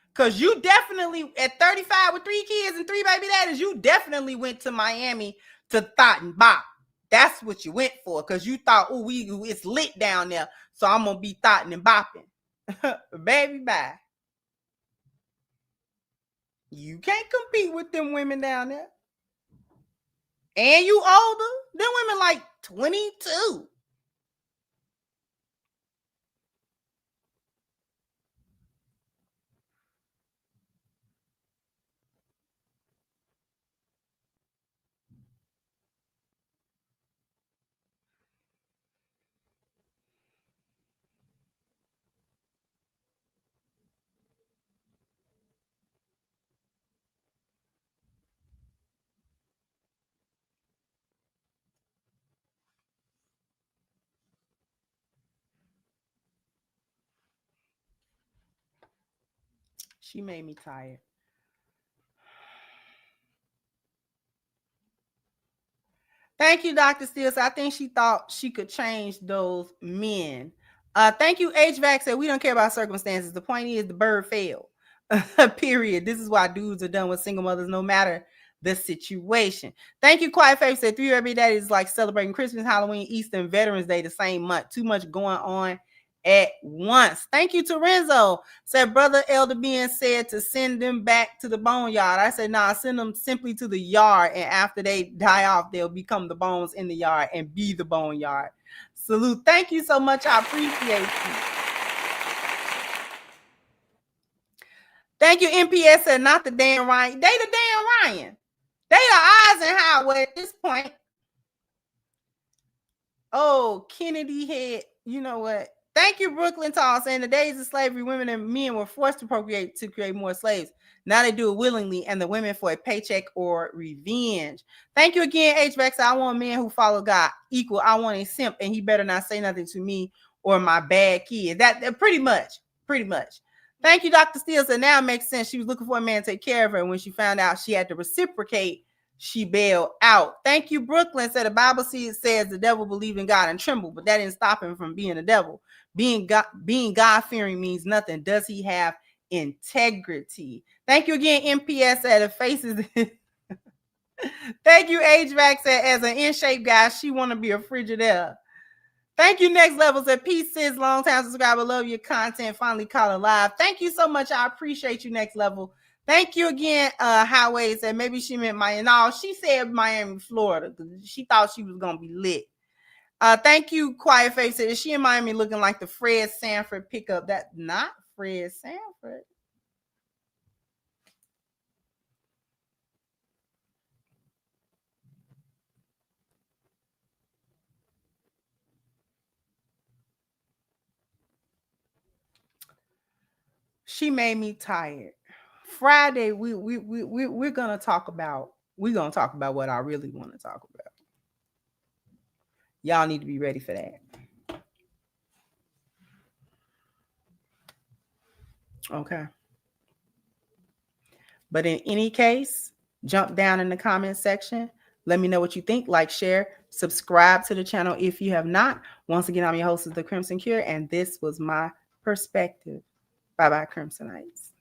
Because you definitely, at 35 with 3 kids and 3 baby daddies, you definitely went to Miami to thought and bop. That's what you went for. Because you thought, oh, it's lit down there, so I'm going to be thoughting and bopping. Baby, bye. You can't compete with them women down there. And you older. Them women like 22. She made me tired. Thank you, Dr. Steele. I think she thought she could change those men. Thank you, HVAC said we don't care about circumstances. The point is the bird failed. Period. This is why dudes are done with single mothers no matter the situation. Thank you, Quiet Faith said 3 every day is like celebrating Christmas, Halloween, Easter, and Veterans Day the same month. Too much going on at once. Thank you, Torenzo. Said brother Elder Ben said to send them back to the boneyard. I said, nah, send them simply to the yard, and after they die off, they'll become the bones in the yard and be the boneyard. Salute. Thank you so much. I appreciate you. Thank you, MPS said not the Dan Ryan. They the Dan Ryan. They the Eisenhower at this point. Oh, Kennedy head. You know what? Thank you, Brooklyn Tall, saying the days of slavery, women and men were forced to procreate to create more slaves. Now they do it willingly, and the women for a paycheck or revenge. Thank you again, HVAC. I want a man who follow God equal. I want a simp, and he better not say nothing to me or my bad kid. That pretty much. Thank you, Dr. Steele. So now it makes sense. She was looking for a man to take care of her. When she found out she had to reciprocate, she bailed out. Thank you, Brooklyn. Said the Bible says the devil believed in God and trembled, but that didn't stop him from being a devil. Being God-fearing means nothing. Does he have integrity? Thank you again, MPS. At the faces. Thank you, HVAC. Said as an in-shape guy, she want to be a Frigidaire. Thank you, Next Level. Said peace, sis. Long time subscriber. Love your content. Finally caught it live. Thank you so much. I appreciate you, Next Level. Thank you again, Highway. Said maybe she meant Miami. No, she said Miami, Florida, because she thought she was gonna be lit. Thank you, Quiet Faith. Said is she in Miami looking like the Fred Sanford pickup? That's not Fred Sanford. She made me tired. Friday, we're gonna talk about what I really want to talk about. Y'all need to be ready for that. Okay. But in any case, jump down in the comment section. Let me know what you think. Like, share, subscribe to the channel if you have not. Once again, I'm your host of The Crimson Cure, and this was my perspective. Bye-bye, Crimsonites.